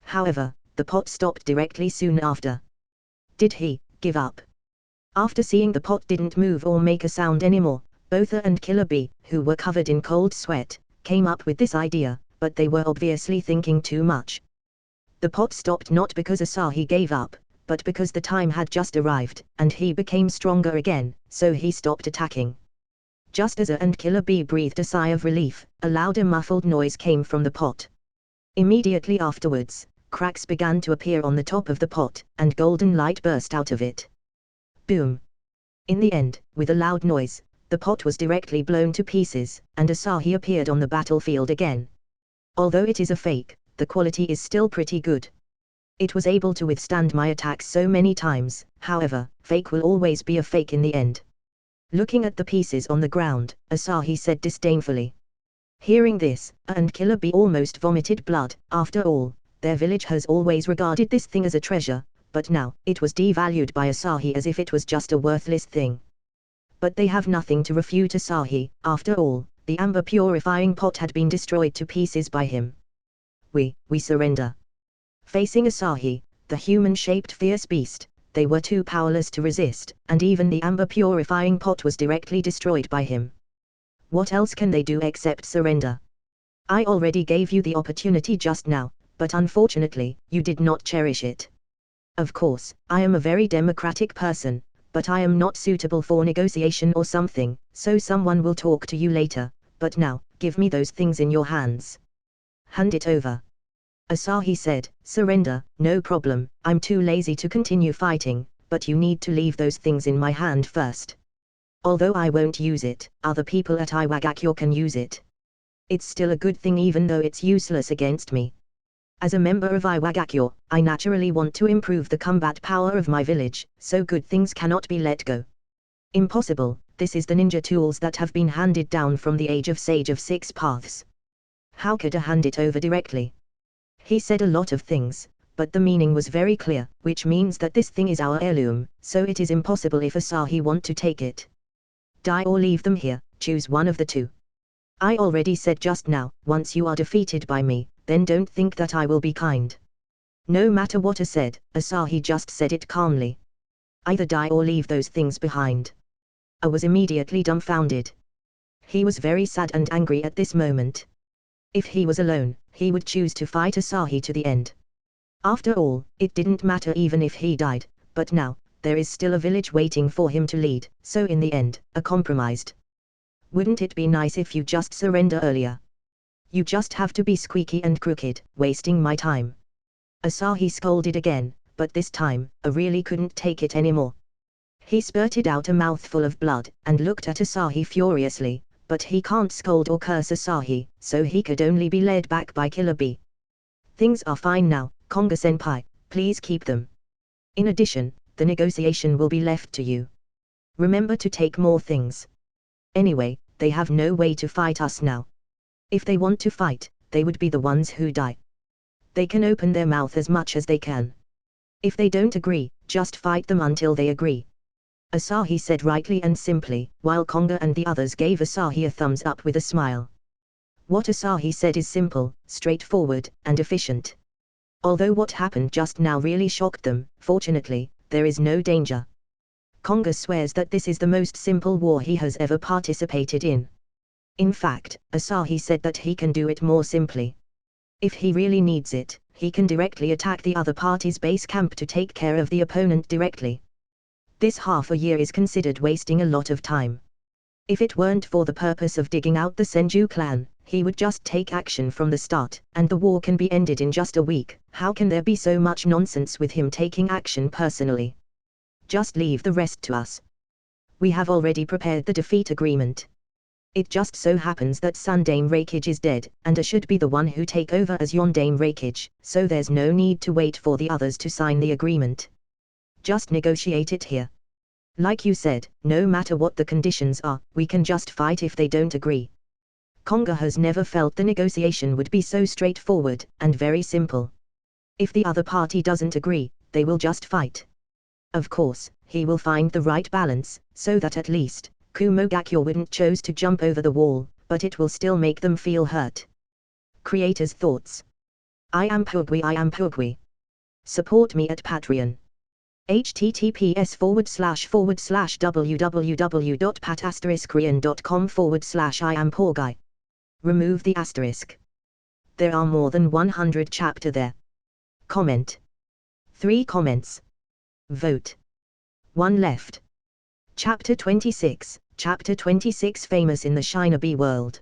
However, the pot stopped directly soon after. Did he give up? After seeing the pot didn't move or make a sound anymore, both A and Killer Bee, who were covered in cold sweat, came up with this idea, but they were obviously thinking too much. The pot stopped not because Asahi gave up, but because the time had just arrived, and he became stronger again, so he stopped attacking. Just as A and Killer Bee breathed a sigh of relief, a louder muffled noise came from the pot. Immediately afterwards, cracks began to appear on the top of the pot, and golden light burst out of it. Boom. In the end, with a loud noise, the pot was directly blown to pieces, and Asahi appeared on the battlefield again. Although it is a fake, the quality is still pretty good. It was able to withstand my attacks so many times, however, fake will always be a fake in the end. Looking at the pieces on the ground, Asahi said disdainfully. Hearing this, A and Killer Bee almost vomited blood. After all, their village has always regarded this thing as a treasure, but now, it was devalued by Asahi as if it was just a worthless thing. But they have nothing to refute Asahi. After all, the amber purifying pot had been destroyed to pieces by him. We surrender. Facing Asahi, the human-shaped fierce beast, they were too powerless to resist, and even the amber purifying pot was directly destroyed by him. What else can they do except surrender? I already gave you the opportunity just now, but unfortunately, you did not cherish it. Of course, I am a very democratic person, but I am not suitable for negotiation or something, so someone will talk to you later, but now, give me those things in your hands. Hand it over. Asahi said, surrender, no problem, I'm too lazy to continue fighting, but you need to leave those things in my hand first. Although I won't use it, other people at Iwagakyo can use it. It's still a good thing even though it's useless against me. As a member of Iwagakure, I naturally want to improve the combat power of my village, so good things cannot be let go. Impossible, this is the ninja tools that have been handed down from the age of Sage of Six Paths. How could I hand it over directly? He said a lot of things, but the meaning was very clear, which means that this thing is our heirloom, so it is impossible if Asahi want to take it. Die or leave them here, choose one of the two. I already said just now, once you are defeated by me, then don't think that I will be kind. No matter what I said, Asahi just said it calmly. Either die or leave those things behind. I was immediately dumbfounded. He was very sad and angry at this moment. If he was alone, he would choose to fight Asahi to the end. After all, it didn't matter even if he died, but now, there is still a village waiting for him to lead, so in the end, a compromised. Wouldn't it be nice if you just surrender earlier? You just have to be squeaky and crooked, wasting my time. Asahi scolded again, but this time, I really couldn't take it anymore. He spurted out a mouthful of blood, and looked at Asahi furiously, but he can't scold or curse Asahi, so he could only be led back by Killer Bee. Things are fine now, Konga-senpai, please keep them. In addition, the negotiation will be left to you. Remember to take more things. Anyway, they have no way to fight us now. If they want to fight, they would be the ones who die. They can open their mouth as much as they can. If they don't agree, just fight them until they agree. Asahi said rightly and simply, while Konga and the others gave Asahi a thumbs up with a smile. What Asahi said is simple, straightforward, and efficient. Although what happened just now really shocked them, fortunately, there is no danger. Konga swears that this is the most simple war he has ever participated in. In fact, Asahi said that he can do it more simply. If he really needs it, he can directly attack the other party's base camp to take care of the opponent directly. This half a year is considered wasting a lot of time. If it weren't for the purpose of digging out the Senju clan, he would just take action from the start, and the war can be ended in just a week. How can there be so much nonsense with him taking action personally? Just leave the rest to us. We have already prepared the defeat agreement. It just so happens that Sundame Raikage is dead, and I should be the one who take over as Yondame Raikage, so there's no need to wait for the others to sign the agreement. Just negotiate it here. Like you said, no matter what the conditions are, we can just fight if they don't agree. Konga has never felt the negotiation would be so straightforward, and very simple. If the other party doesn't agree, they will just fight. Of course, he will find the right balance, so that at least, Kumogakure wouldn't choose to jump over the wall, but it will still make them feel hurt. Creator's thoughts. Iampoorguy. Support me at Patreon. https://www.pat*korean.com/Iampoorguy. Remove the asterisk. There are more than 100 chapter there. Comment. 3 comments. Vote. 1 left. Chapter 26, Chapter 26 famous in the Shinobi World.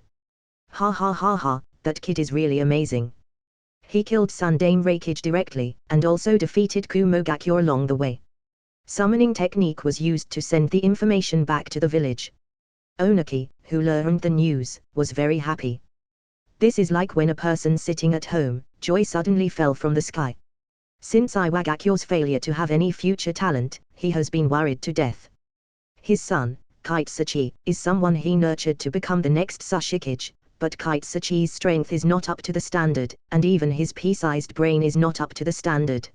Ha ha ha ha, that kid is really amazing. He killed Sundame Raikage directly, and also defeated Kumogakure along the way. Summoning technique was used to send the information back to the village. Onaki, who learned the news, was very happy. This is like when a person sitting at home, joy suddenly fell from the sky. Since Iwagakure's failure to have any future talent, he has been worried to death. His son, Kitsuchi, is someone he nurtured to become the next Sushikage, but Kitsuchi's strength is not up to the standard, and even his pea-sized brain is not up to the standard.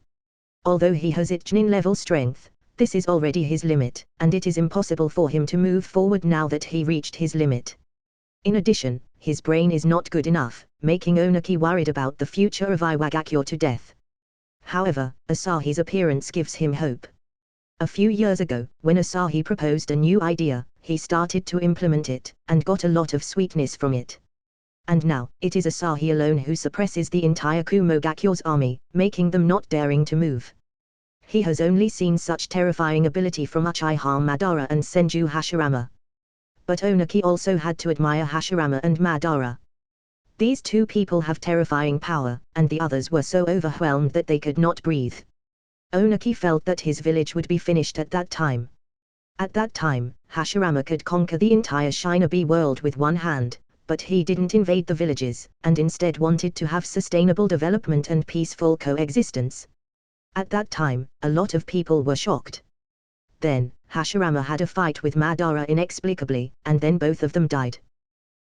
Although he has Ichnin level strength, this is already his limit, and it is impossible for him to move forward now that he reached his limit. In addition, his brain is not good enough, making Onaki worried about the future of Iwagakure to death. However, Asahi's appearance gives him hope. A few years ago, when Asahi proposed a new idea, he started to implement it, and got a lot of sweetness from it. And now, it is Asahi alone who suppresses the entire Kumogakure's army, making them not daring to move. He has only seen such terrifying ability from Uchiha Madara and Senju Hashirama. But Onaki also had to admire Hashirama and Madara. These two people have terrifying power, and the others were so overwhelmed that they could not breathe. Onaki felt that his village would be finished at that time. At that time, Hashirama could conquer the entire Shinobi world with one hand, but he didn't invade the villages, and instead wanted to have sustainable development and peaceful coexistence. At that time, a lot of people were shocked. Then, Hashirama had a fight with Madara inexplicably, and then both of them died.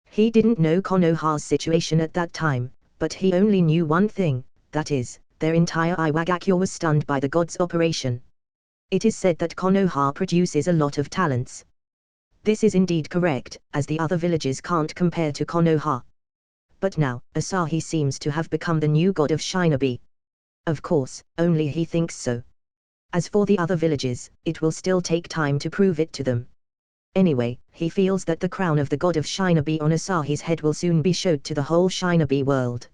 He didn't know Konoha's situation at that time, but he only knew one thing, that is, their entire Iwagakure was stunned by the god's operation. It is said that Konoha produces a lot of talents. This is indeed correct, as the other villages can't compare to Konoha. But now, Asahi seems to have become the new god of Shinobi. Of course, only he thinks so. As for the other villages, it will still take time to prove it to them. Anyway, he feels that the crown of the god of Shinobi on Asahi's head will soon be showed to the whole Shinobi world.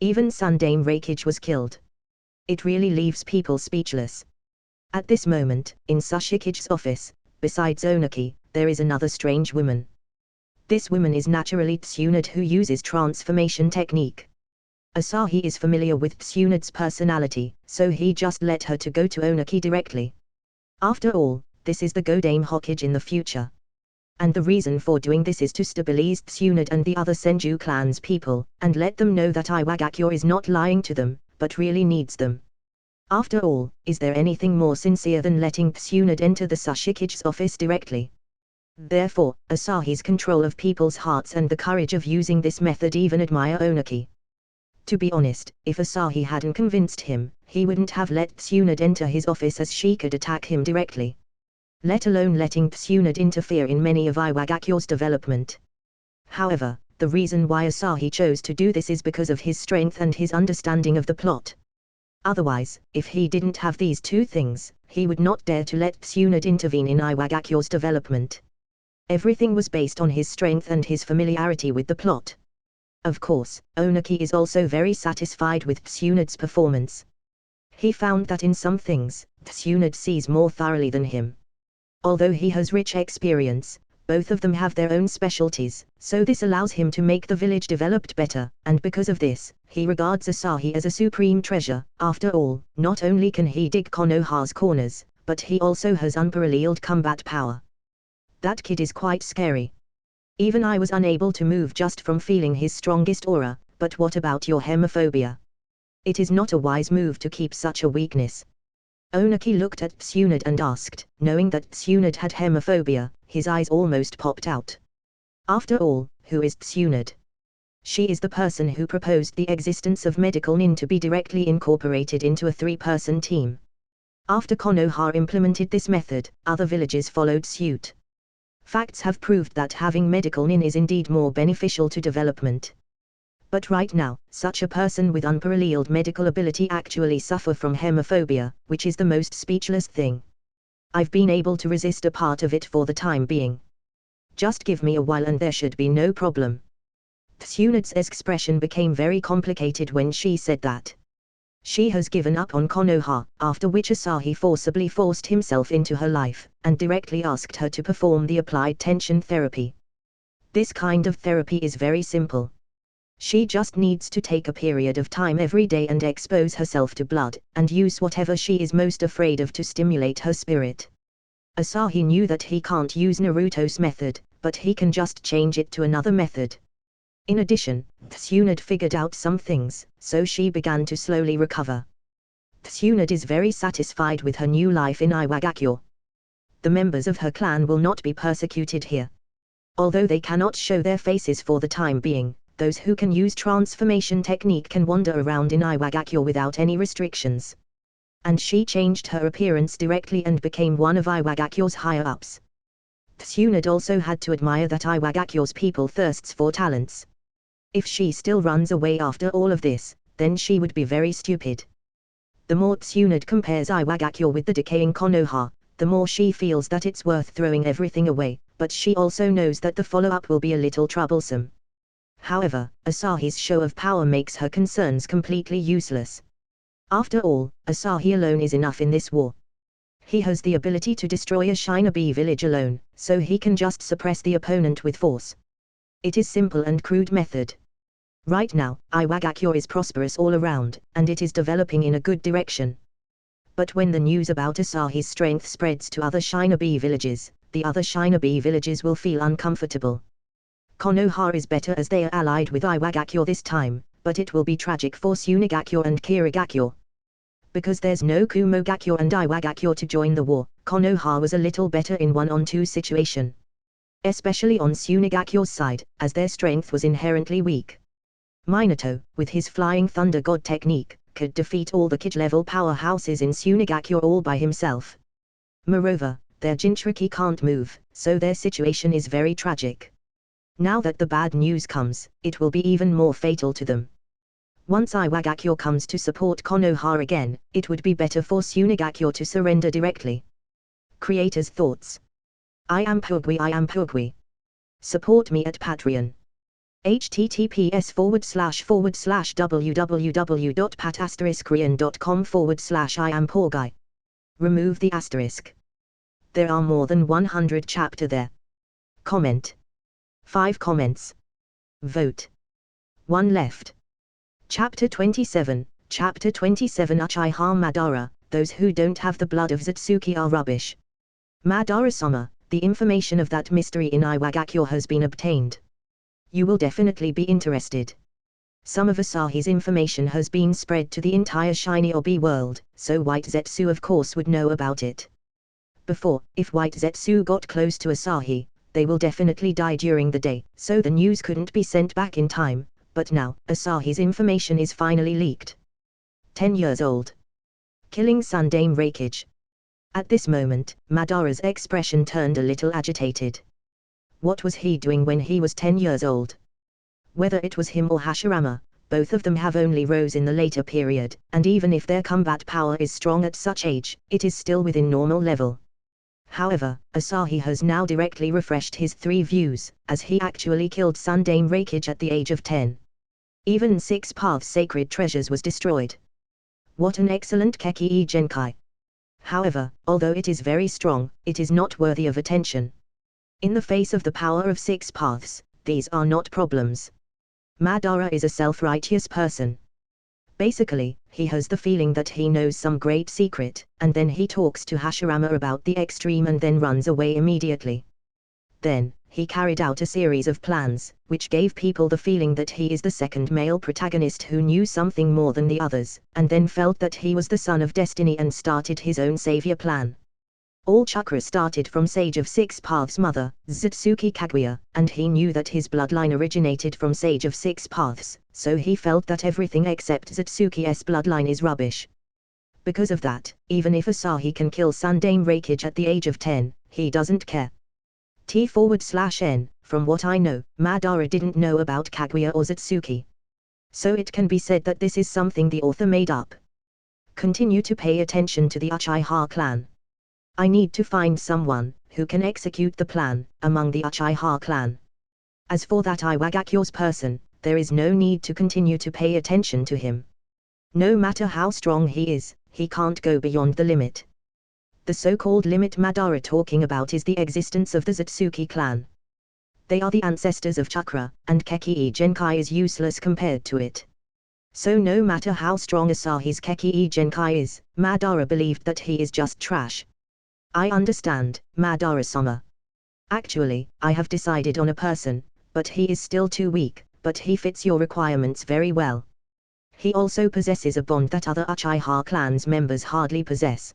Even Sundame Reikage was killed. It really leaves people speechless. At this moment, in Sashikage's office, besides Onaki, there is another strange woman. This woman is naturally Tsunade, who uses transformation technique. Asahi is familiar with Tsunade's personality, so he just let her to go to Onaki directly. After all, this is the Godame Hokage in the future. And the reason for doing this is to stabilize Tsunade and the other Senju clan's people, and let them know that Iwagakure is not lying to them, but really needs them. After all, is there anything more sincere than letting Tsunade enter the Sashikage's office directly? Therefore, Asahi's control of people's hearts and the courage of using this method even admire Onaki. To be honest, if Asahi hadn't convinced him, he wouldn't have let Tsunade enter his office, as she could attack him directly. Let alone letting Tsunade interfere in many of Iwagakure's development. However, the reason why Asahi chose to do this is because of his strength and his understanding of the plot. Otherwise, if he didn't have these two things, he would not dare to let Tsunade intervene in Iwagakure's development. Everything was based on his strength and his familiarity with the plot. Of course, Onaki is also very satisfied with Tsunade's performance. He found that in some things, Tsunade sees more thoroughly than him. Although he has rich experience, both of them have their own specialties, so this allows him to make the village developed better, and because of this, he regards Asahi as a supreme treasure. After all, not only can he dig Konoha's corners, but he also has unparalleled combat power. That kid is quite scary. Even I was unable to move just from feeling his strongest aura, but what about your hemophobia? It is not a wise move to keep such a weakness. Onaki looked at Tsunade and asked, knowing that Tsunade had hemophobia, his eyes almost popped out. After all, who is Tsunade? She is the person who proposed the existence of medical nin to be directly incorporated into a 3-person team. After Konoha implemented this method, other villages followed suit. Facts have proved that having medical nin is indeed more beneficial to development. But right now, such a person with unparalleled medical ability actually suffer from hemophobia, which is the most speechless thing. I've been able to resist a part of it for the time being. Just give me a while and there should be no problem. Tsunade's expression became very complicated when she said that. She has given up on Konoha, after which Asahi forcibly forced himself into her life, and directly asked her to perform the applied tension therapy. This kind of therapy is very simple. She just needs to take a period of time every day and expose herself to blood, and use whatever she is most afraid of to stimulate her spirit. Asahi knew that he can't use Naruto's method, but he can just change it to another method. In addition, Tsunade figured out some things, so she began to slowly recover. Tsunade is very satisfied with her new life in Iwagakure. The members of her clan will not be persecuted here. Although they cannot show their faces for the time being, those who can use transformation technique can wander around in Iwagakure without any restrictions. And she changed her appearance directly and became one of Iwagakure's higher-ups. Tsunade also had to admire that Iwagakure's people thirsts for talents. If she still runs away after all of this, then she would be very stupid. The more Tsunade compares Iwagakure with the decaying Konoha, the more she feels that it's worth throwing everything away, but she also knows that the follow-up will be a little troublesome. However, Asahi's show of power makes her concerns completely useless. After all, Asahi alone is enough in this war. He has the ability to destroy a Shinobi village alone, so he can just suppress the opponent with force. It is simple and crude method. Right now, Iwagakure is prosperous all around, and it is developing in a good direction. But when the news about Asahi's strength spreads to other Shinobi villages, the other Shinobi villages will feel uncomfortable. Konoha is better as they are allied with Iwagakure this time, but it will be tragic for Tsunegakure and Kirigakure. Because there's no Kumogakure and Iwagakure to join the war, Konoha was a little better in 1-on-2 situation. Especially on Tsunegakure's side, as their strength was inherently weak. Minato, with his Flying Thunder God technique, could defeat all the Kage-level powerhouses in Tsunegakure all by himself. Moreover, their Jinchuriki can't move, so their situation is very tragic. Now that the bad news comes, it will be even more fatal to them. Once Iwagakure comes to support Konoha again, it would be better for Tsunegakure to surrender directly. Creator's thoughts. Iampoorguy. Support me at Patreon. https://www.pat*korean.com/Iampoorguy. Remove the asterisk. There are more than 100 chapter there. Comment. 5 comments. Vote. 1 left. Chapter 27. Chapter 27 Uchiha Madara. Those who don't have the blood of Otsutsuki are rubbish. Madara-sama, the information of that mystery in Iwagakure has been obtained. You will definitely be interested. Some of Asahi's information has been spread to the entire Shinobi world, so White Zetsu of course would know about it. Before, if White Zetsu got close to Asahi, they will definitely die during the day, so the news couldn't be sent back in time, but now, Asahi's information is finally leaked. 10 years old. Killing Sundame Raikage. At this moment, Madara's expression turned a little agitated. What was he doing when he was 10 years old? Whether it was him or Hashirama, both of them have only rose in the later period, and even if their combat power is strong at such age, it is still within normal level. However, Asahi has now directly refreshed his 3 views, as he actually killed Sundame Raikage at the age of 10. Even 6 Paths Sacred Treasures was destroyed. What an excellent Keki Genkai. However, although it is very strong, it is not worthy of attention. In the face of the power of 6 paths, these are not problems. Madara is a self-righteous person. Basically, he has the feeling that he knows some great secret, and then he talks to Hashirama about the extreme and then runs away immediately. Then, he carried out a series of plans, which gave people the feeling that he is the second male protagonist who knew something more than the others, and then felt that he was the son of destiny and started his own savior plan. All chakra started from Sage of 6 Paths mother, Otsutsuki Kaguya, and he knew that his bloodline originated from Sage of 6 Paths, so he felt that everything except Otsutsuki's bloodline is rubbish. Because of that, even if Asahi can kill Sundame Raikage at the age of 10, he doesn't care. T/N, from what I know, Madara didn't know about Kaguya or Otsutsuki. So it can be said that this is something the author made up. Continue to pay attention to the Uchiha clan. I need to find someone who can execute the plan among the Uchiha clan. As for that Iwagakure's person, there is no need to continue to pay attention to him. No matter how strong he is, he can't go beyond the limit. The so-called limit Madara talking about is the existence of the Otsutsuki clan. They are the ancestors of chakra, and Keki Genkai is useless compared to it. So no matter how strong Asahi's Keki Genkai is, Madara believed that he is just trash. I understand, Madara-sama. Actually, I have decided on a person, but he is still too weak, but he fits your requirements very well. He also possesses a bond that other Uchiha clan's members hardly possess.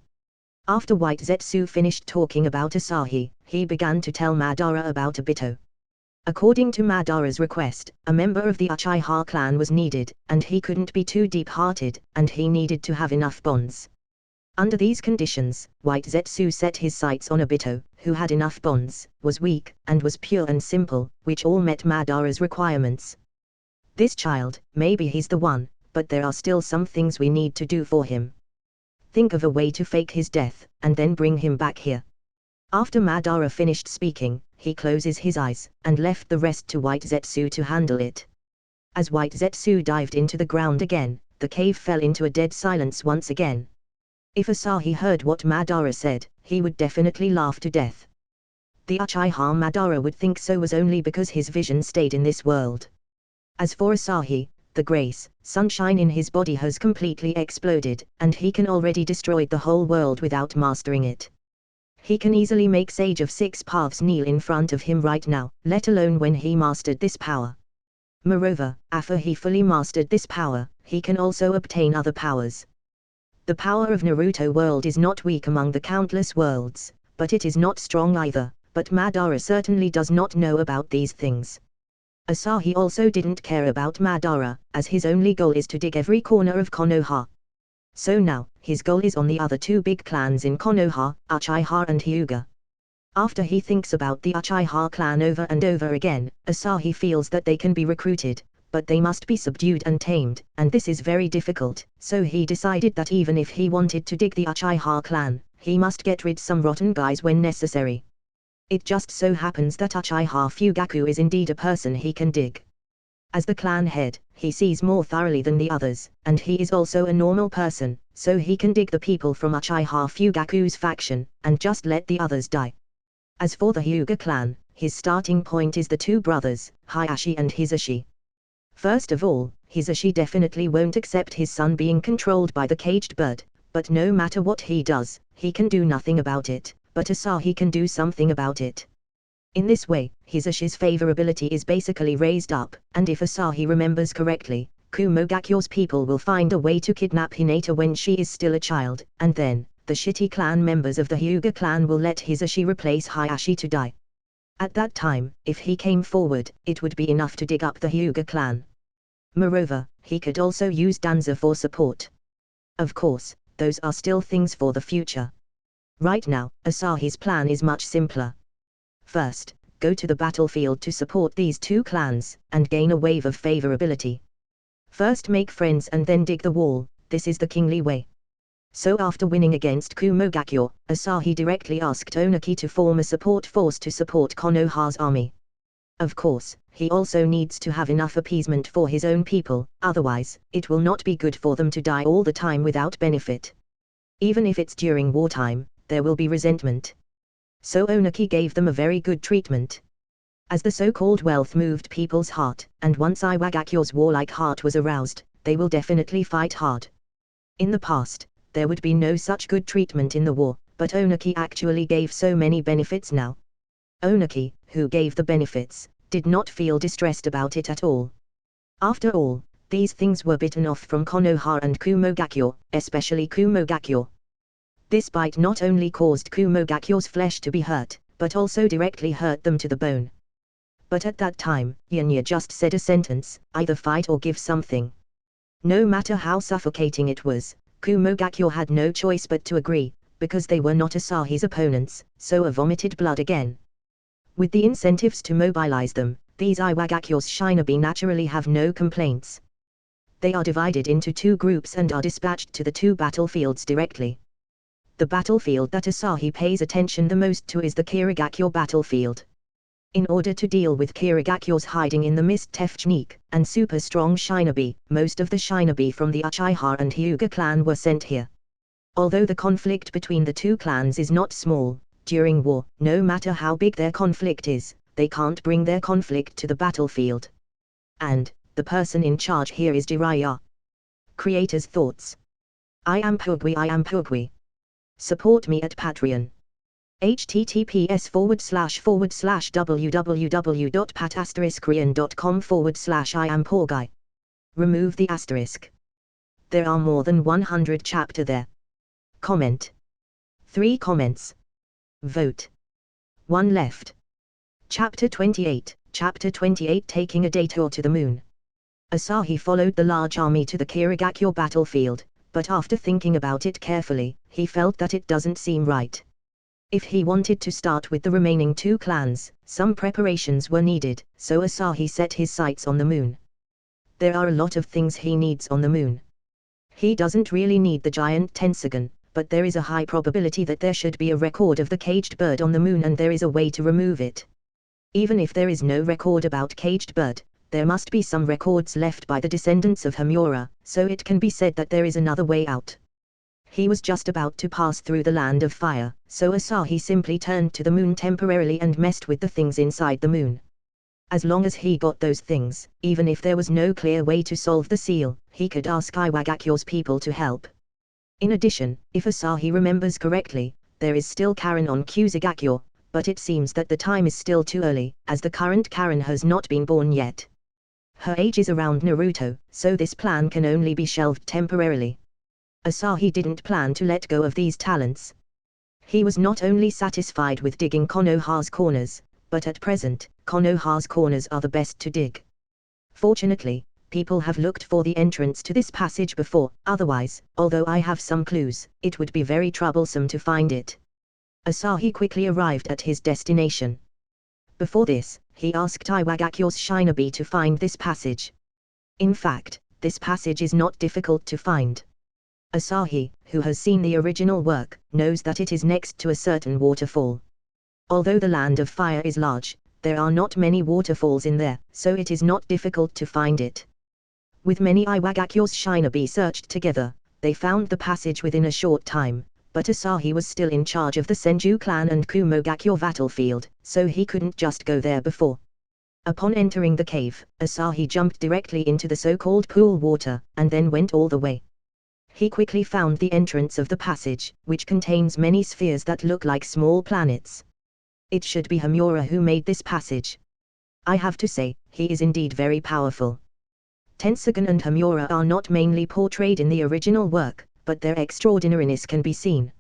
After White Zetsu finished talking about Asahi, he began to tell Madara about Obito. According to Madara's request, a member of the Uchiha clan was needed, and he couldn't be too deep-hearted, and he needed to have enough bonds. Under these conditions, White Zetsu set his sights on Obito, who had enough bonds, was weak, and was pure and simple, which all met Madara's requirements. This child, maybe he's the one, but there are still some things we need to do for him. Think of a way to fake his death, and then bring him back here. After Madara finished speaking, he closes his eyes, and left the rest to White Zetsu to handle it. As White Zetsu dived into the ground again, the cave fell into a dead silence once again. If Asahi heard what Madara said, he would definitely laugh to death. The Uchiha Madara would think so was only because his vision stayed in this world. As for Asahi, the grace, sunshine in his body has completely exploded, and he can already destroy the whole world without mastering it. He can easily make Sage of Six Paths kneel in front of him right now, let alone when he mastered this power. Moreover, after he fully mastered this power, he can also obtain other powers. The power of Naruto World is not weak among the countless worlds, but it is not strong either, but Madara certainly does not know about these things. Asahi also didn't care about Madara, as his only goal is to dig every corner of Konoha. So now, his goal is on the other two big clans in Konoha, Uchiha and Hyuga. After he thinks about the Uchiha clan over and over again, Asahi feels that they can be recruited, but they must be subdued and tamed, and this is very difficult, so he decided that even if he wanted to dig the Uchiha clan, he must get rid some rotten guys when necessary. It just so happens that Uchiha Fugaku is indeed a person he can dig. As the clan head, he sees more thoroughly than the others, and he is also a normal person, so he can dig the people from Uchiha Fugaku's faction, and just let the others die. As for the Hyuga clan, his starting point is the two brothers, Hiashi and Hisashi. First of all, Hisashi definitely won't accept his son being controlled by the caged bird, but no matter what he does, he can do nothing about it, but Asahi can do something about it. In this way, Hisashi's favorability is basically raised up, and if Asahi remembers correctly, Kumogakyo's people will find a way to kidnap Hinata when she is still a child, and then, the shitty clan members of the Hyuga clan will let Hisashi replace Hiashi to die. At that time, if he came forward, it would be enough to dig up the Hyuga clan. Moreover, he could also use Danza for support. Of course, those are still things for the future. Right now, Asahi's plan is much simpler. First, go to the battlefield to support these two clans, and gain a wave of favorability. First make friends and then dig the wall, this is the kingly way. So after winning against Kumogakyo, Asahi directly asked Onaki to form a support force to support Konoha's army. Of course, he also needs to have enough appeasement for his own people, otherwise, it will not be good for them to die all the time without benefit. Even if it's during wartime, there will be resentment. So Onaki gave them a very good treatment. As the so-called wealth moved people's heart, and once Iwagakyo's warlike heart was aroused, they will definitely fight hard. In the past, there would be no such good treatment in the war, but Onaki actually gave so many benefits now. Onaki, who gave the benefits, did not feel distressed about it at all. After all, these things were bitten off from Konoha and Kumogakyo, especially Kumogakyo. This bite not only caused Kumogakyo's flesh to be hurt, but also directly hurt them to the bone. But at that time, Yanya just said a sentence, either fight or give something. No matter how suffocating it was, Kumogakyo had no choice but to agree, because they were not Asahi's opponents, so vomited blood again. With the incentives to mobilize them, these Iwagakyo's shinobi naturally have no complaints. They are divided into two groups and are dispatched to the two battlefields directly. The battlefield that Asahi pays attention the most to is the Kirigakyo battlefield. In order to deal with Kirigakyo's hiding in the mist technique, and super strong shinobi, most of the shinobi from the Uchiha and Hyuga clan were sent here. Although the conflict between the two clans is not small, during war, no matter how big their conflict is, they can't bring their conflict to the battlefield. And, the person in charge here is Jiraiya. Creator's thoughts. Iampoorguy. Support me at Patreon. https://www.pat*korean.com/Iampoorguy. Remove the asterisk. There are more than 100 chapter there. Comment. 3 comments. Vote. 1 left. Chapter 28, Chapter 28 Taking a Detour to the Moon. Asahi followed the large army to the Kirigakyo battlefield, but after thinking about it carefully, he felt that it doesn't seem right. If he wanted to start with the remaining two clans, some preparations were needed, so Asahi set his sights on the moon. There are a lot of things he needs on the moon. He doesn't really need the giant Tensagon, but there is a high probability that there should be a record of the caged bird on the moon and there is a way to remove it. Even if there is no record about caged bird, there must be some records left by the descendants of Hamura, so it can be said that there is another way out. He was just about to pass through the land of fire, so Asahi simply turned to the moon temporarily and messed with the things inside the moon. As long as he got those things, even if there was no clear way to solve the seal, he could ask Iwagakyo's people to help. In addition, if Asahi remembers correctly, there is still Karen on Kusagakure, but it seems that the time is still too early, as the current Karen has not been born yet. Her age is around Naruto, so this plan can only be shelved temporarily. Asahi didn't plan to let go of these talents. He was not only satisfied with digging Konoha's corners, but at present, Konoha's corners are the best to dig. Fortunately, people have looked for the entrance to this passage before, otherwise, although I have some clues, it would be very troublesome to find it. Asahi quickly arrived at his destination. Before this, he asked Iwagakure's Shinobi to find this passage. In fact, this passage is not difficult to find. Asahi, who has seen the original work, knows that it is next to a certain waterfall. Although the Land of Fire is large, there are not many waterfalls in there, so it is not difficult to find it. With many Iwagakure's Shinobi searched together, they found the passage within a short time, but Asahi was still in charge of the Senju clan and Kumogakure battlefield, so he couldn't just go there before. Upon entering the cave, Asahi jumped directly into the so-called pool water, and then went all the way. He quickly found the entrance of the passage, which contains many spheres that look like small planets. It should be Hamura who made this passage. I have to say, he is indeed very powerful. Tensogun and Hamura are not mainly portrayed in the original work, but their extraordinariness can be seen.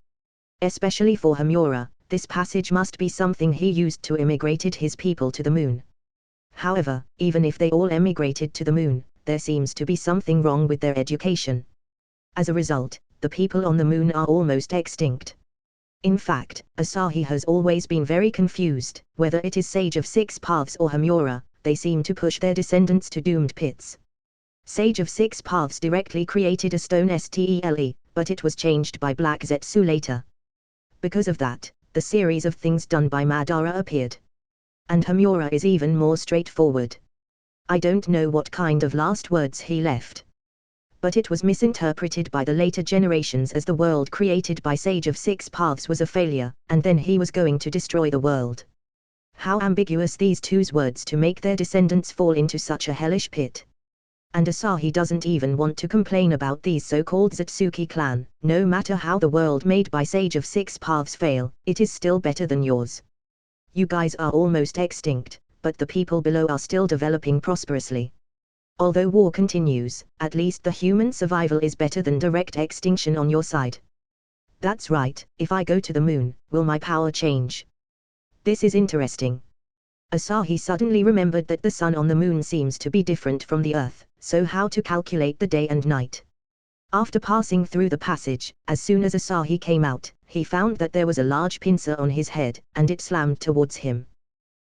Especially for Hamura, this passage must be something he used to immigrated his people to the moon. However, even if they all emigrated to the moon, there seems to be something wrong with their education. As a result, the people on the moon are almost extinct. In fact, Asahi has always been very confused, whether it is Sage of Six Paths or Hamura, they seem to push their descendants to doomed pits. Sage of Six Paths directly created a stone stele, but it was changed by Black Zetsu later. Because of that, the series of things done by Madara appeared. And Hamura is even more straightforward. I don't know what kind of last words he left. But it was misinterpreted by the later generations as the world created by Sage of Six Paths was a failure, and then he was going to destroy the world. How ambiguous these two words to make their descendants fall into such a hellish pit. And Asahi doesn't even want to complain about these so-called Otsutsuki Clan. No matter how the world made by Sage of Six Paths fail, it is still better than yours. You guys are almost extinct, but the people below are still developing prosperously. Although war continues, at least the human survival is better than direct extinction on your side. That's right, if I go to the moon, will my power change? This is interesting. Asahi suddenly remembered that the sun on the moon seems to be different from the earth, so how to calculate the day and night? After passing through the passage, as soon as Asahi came out, he found that there was a large pincer on his head, and it slammed towards him.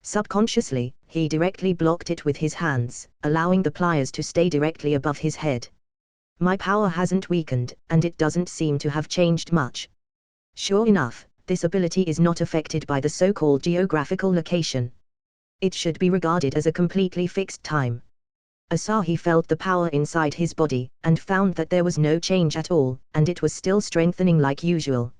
Subconsciously, he directly blocked it with his hands, allowing the pliers to stay directly above his head. My power hasn't weakened, and it doesn't seem to have changed much. Sure enough, this ability is not affected by the so-called geographical location. It should be regarded as a completely fixed time. Asahi felt the power inside his body, and found that there was no change at all, and it was still strengthening like usual.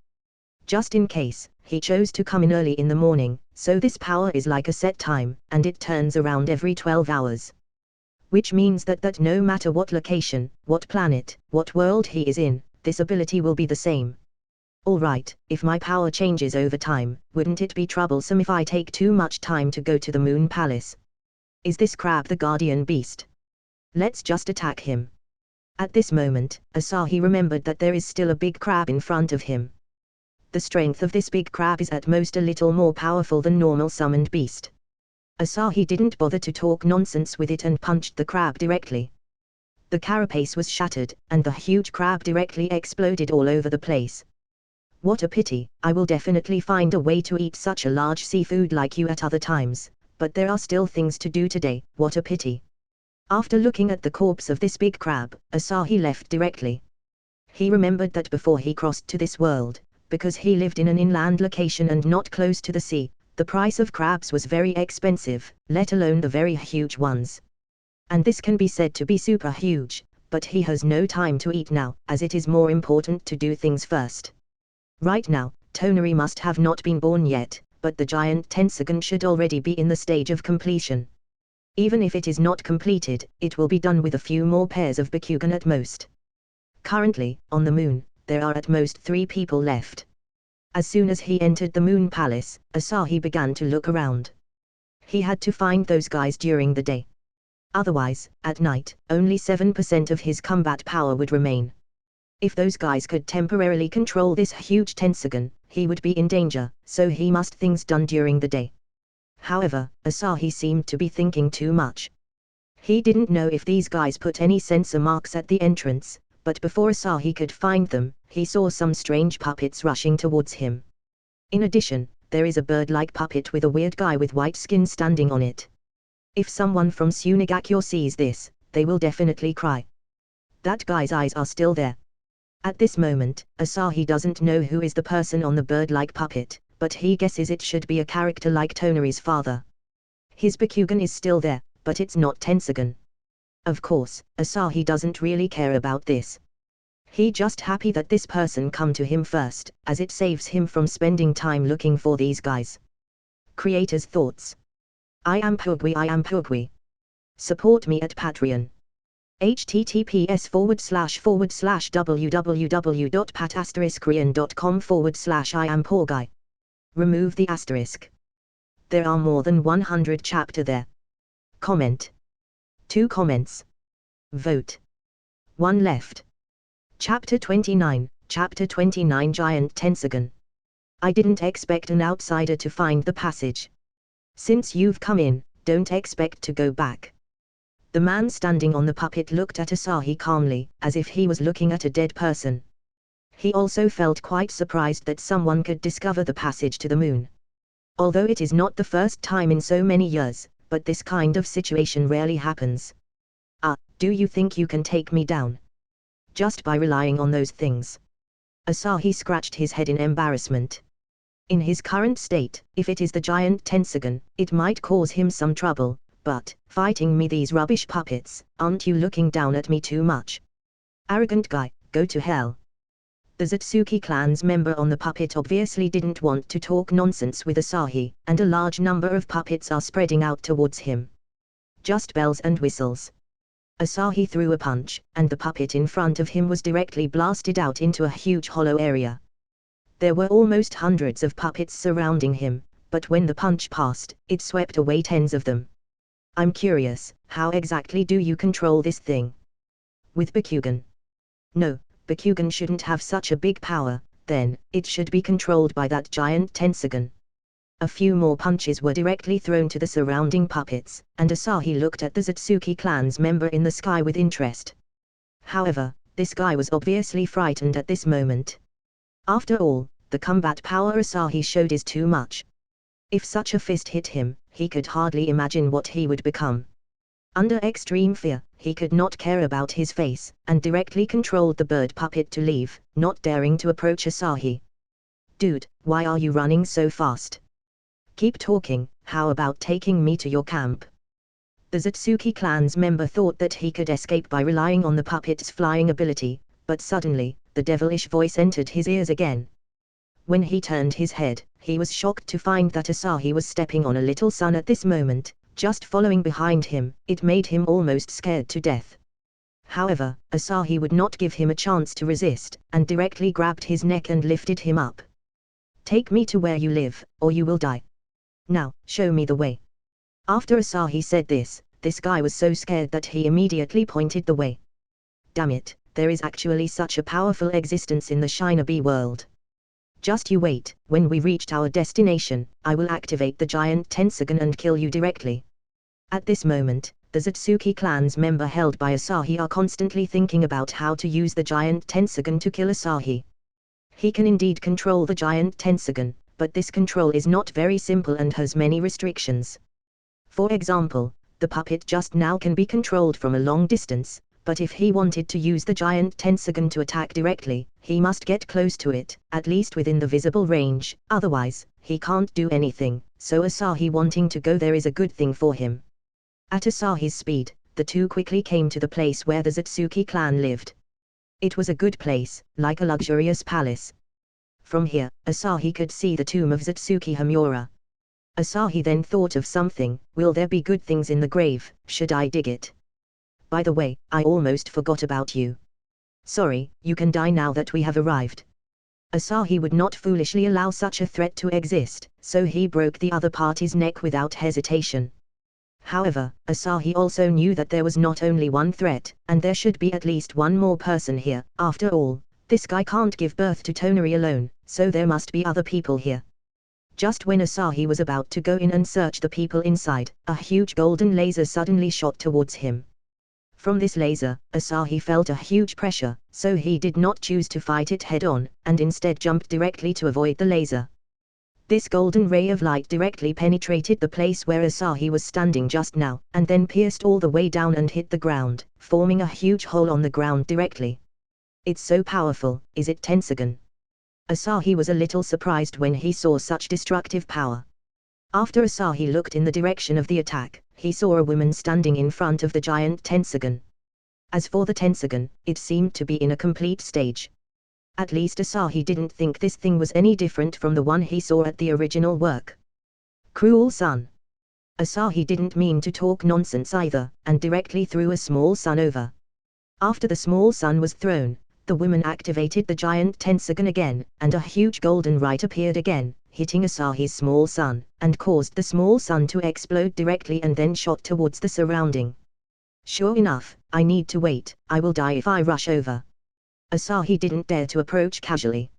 Just in case, he chose to come in early in the morning, so this power is like a set time, and it turns around every 12 hours. Which means that no matter what location, what planet, what world he is in, this ability will be the same. Alright, if my power changes over time, wouldn't it be troublesome if I take too much time to go to the Moon Palace? Is this crab the guardian beast? Let's just attack him. At this moment, Asahi remembered that there is still a big crab in front of him. The strength of this big crab is at most a little more powerful than normal summoned beast. Asahi didn't bother to talk nonsense with it and punched the crab directly. The carapace was shattered, and the huge crab directly exploded all over the place. What a pity, I will definitely find a way to eat such a large seafood like you at other times, but there are still things to do today, what a pity. After looking at the corpse of this big crab, Asahi left directly. He remembered that before he crossed to this world, because he lived in an inland location and not close to the sea, the price of crabs was very expensive, let alone the very huge ones. And this can be said to be super huge, but he has no time to eat now, as it is more important to do things first. Right now, Tonari must have not been born yet, but the giant Tensogun should already be in the stage of completion. Even if it is not completed, it will be done with a few more pairs of Bakugan at most. Currently, on the moon, there are at most 3 people left. As soon as he entered the Moon Palace, Asahi began to look around. He had to find those guys during the day. Otherwise, at night, only 7% of his combat power would remain. If those guys could temporarily control this huge Tensogun, he would be in danger, so he must things done during the day. However, Asahi seemed to be thinking too much. He didn't know if these guys put any sensor marks at the entrance, but before Asahi could find them, he saw some strange puppets rushing towards him. In addition, there is a bird-like puppet with a weird guy with white skin standing on it. If someone from Sunigakure sees this, they will definitely cry. That guy's eyes are still there. At this moment, Asahi doesn't know who is the person on the bird-like puppet, but he guesses it should be a character like Tonari's father. His Bakugan is still there, but it's not Tensogun. Of course, Asahi doesn't really care about this. He just happy that this person come to him first, as it saves him from spending time looking for these guys. Creator's thoughts. Iampoorguy. Support me at Patreon. https://www.pat*korean.com/Iampoorguy. Remove the asterisk. There are more than 100 chapter there. Comment. 2 comments. Vote. 1 left. Chapter 29, Chapter 29 Giant Tensogun. I didn't expect an outsider to find the passage. Since you've come in, don't expect to go back. The man standing on the puppet looked at Asahi calmly, as if he was looking at a dead person. He also felt quite surprised that someone could discover the passage to the moon. Although it is not the first time in so many years, but this kind of situation rarely happens. Do you think you can take me down? Just by relying on those things? Asahi scratched his head in embarrassment. In his current state, if it is the giant Tensogun, it might cause him some trouble, but, fighting me these rubbish puppets, aren't you looking down at me too much? Arrogant guy, go to hell. The Otsutsuki Clan's member on the puppet obviously didn't want to talk nonsense with Asahi, and a large number of puppets are spreading out towards him. Just bells and whistles. Asahi threw a punch, and the puppet in front of him was directly blasted out into a huge hollow area. There were almost hundreds of puppets surrounding him, but when the punch passed, it swept away tens of them. I'm curious, how exactly do you control this thing? With Bakugan? No, Bakugan shouldn't have such a big power, then, it should be controlled by that giant Tensogun. A few more punches were directly thrown to the surrounding puppets, and Asahi looked at the Otsutsuki Clan's member in the sky with interest. However, this guy was obviously frightened at this moment. After all, the combat power Asahi showed is too much. If such a fist hit him, he could hardly imagine what he would become. Under extreme fear, he could not care about his face, and directly controlled the bird puppet to leave, not daring to approach Asahi. Dude, why are you running so fast? Keep talking, how about taking me to your camp? The Otsutsuki Clan's member thought that he could escape by relying on the puppet's flying ability, but suddenly, the devilish voice entered his ears again. When he turned his head, he was shocked to find that Asahi was stepping on a little son at this moment, just following behind him. It made him almost scared to death. However, Asahi would not give him a chance to resist, and directly grabbed his neck and lifted him up. Take me to where you live, or you will die. Now, show me the way. After Asahi said this guy was so scared that he immediately pointed the way. Damn it, there is actually such a powerful existence in the Shinobi world. Just you wait, when we reached our destination, I will activate the giant Tensogun and kill you directly. At this moment, the Otsutsuki Clan's member held by Asahi are constantly thinking about how to use the giant Tensogun to kill Asahi. He can indeed control the giant Tensogun, but this control is not very simple and has many restrictions. For example, the puppet just now can be controlled from a long distance, but if he wanted to use the giant Tensogun to attack directly, he must get close to it, at least within the visible range, otherwise, he can't do anything, so Asahi wanting to go there is a good thing for him. At Asahi's speed, the two quickly came to the place where the Otsutsuki Clan lived. It was a good place, like a luxurious palace. From here, Asahi could see the tomb of Otsutsuki Hamura. Asahi then thought of something. Will there be good things in the grave? Should I dig it? By the way, I almost forgot about you. Sorry, you can die now that we have arrived. Asahi would not foolishly allow such a threat to exist, so he broke the other party's neck without hesitation. However, Asahi also knew that there was not only one threat, and there should be at least one more person here. After all, this guy can't give birth to Tonari alone, so there must be other people here. Just when Asahi was about to go in and search the people inside, a huge golden laser suddenly shot towards him. From this laser, Asahi felt a huge pressure, so he did not choose to fight it head-on, and instead jumped directly to avoid the laser. This golden ray of light directly penetrated the place where Asahi was standing just now, and then pierced all the way down and hit the ground, forming a huge hole on the ground directly. It's so powerful, is it Tensogun? Asahi was a little surprised when he saw such destructive power. After Asahi looked in the direction of the attack, he saw a woman standing in front of the giant Tensogun. As for the Tensogun, it seemed to be in a complete stage. At least Asahi didn't think this thing was any different from the one he saw at the original work. Cruel sun. Asahi didn't mean to talk nonsense either, and directly threw a small sun over. After the small sun was thrown, the woman activated the giant Tensogun again, and a huge golden light appeared again, hitting Asahi's small sun, and caused the small sun to explode directly and then shot towards the surrounding. Sure enough, I need to wait, I will die if I rush over. Asahi didn't dare to approach casually.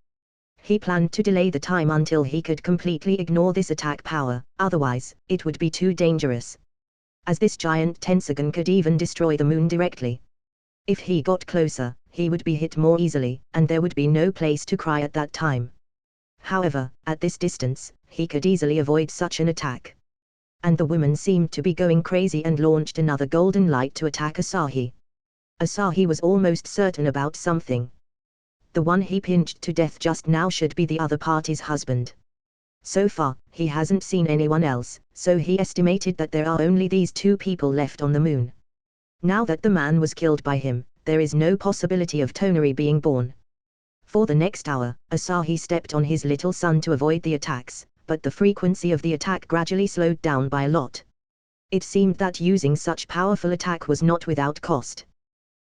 He planned to delay the time until he could completely ignore this attack power, otherwise, it would be too dangerous. As this giant Tensogun could even destroy the moon directly. If he got closer, he would be hit more easily, and there would be no place to cry at that time. However, at this distance, he could easily avoid such an attack. And the woman seemed to be going crazy and launched another golden light to attack Asahi. Asahi was almost certain about something. The one he pinched to death just now should be the other party's husband. So far, he hasn't seen anyone else, so he estimated that there are only these two people left on the moon. Now that the man was killed by him, there is no possibility of Tonari being born. For the next hour, Asahi stepped on his little sun to avoid the attacks, but the frequency of the attack gradually slowed down by a lot. It seemed that using such powerful attack was not without cost.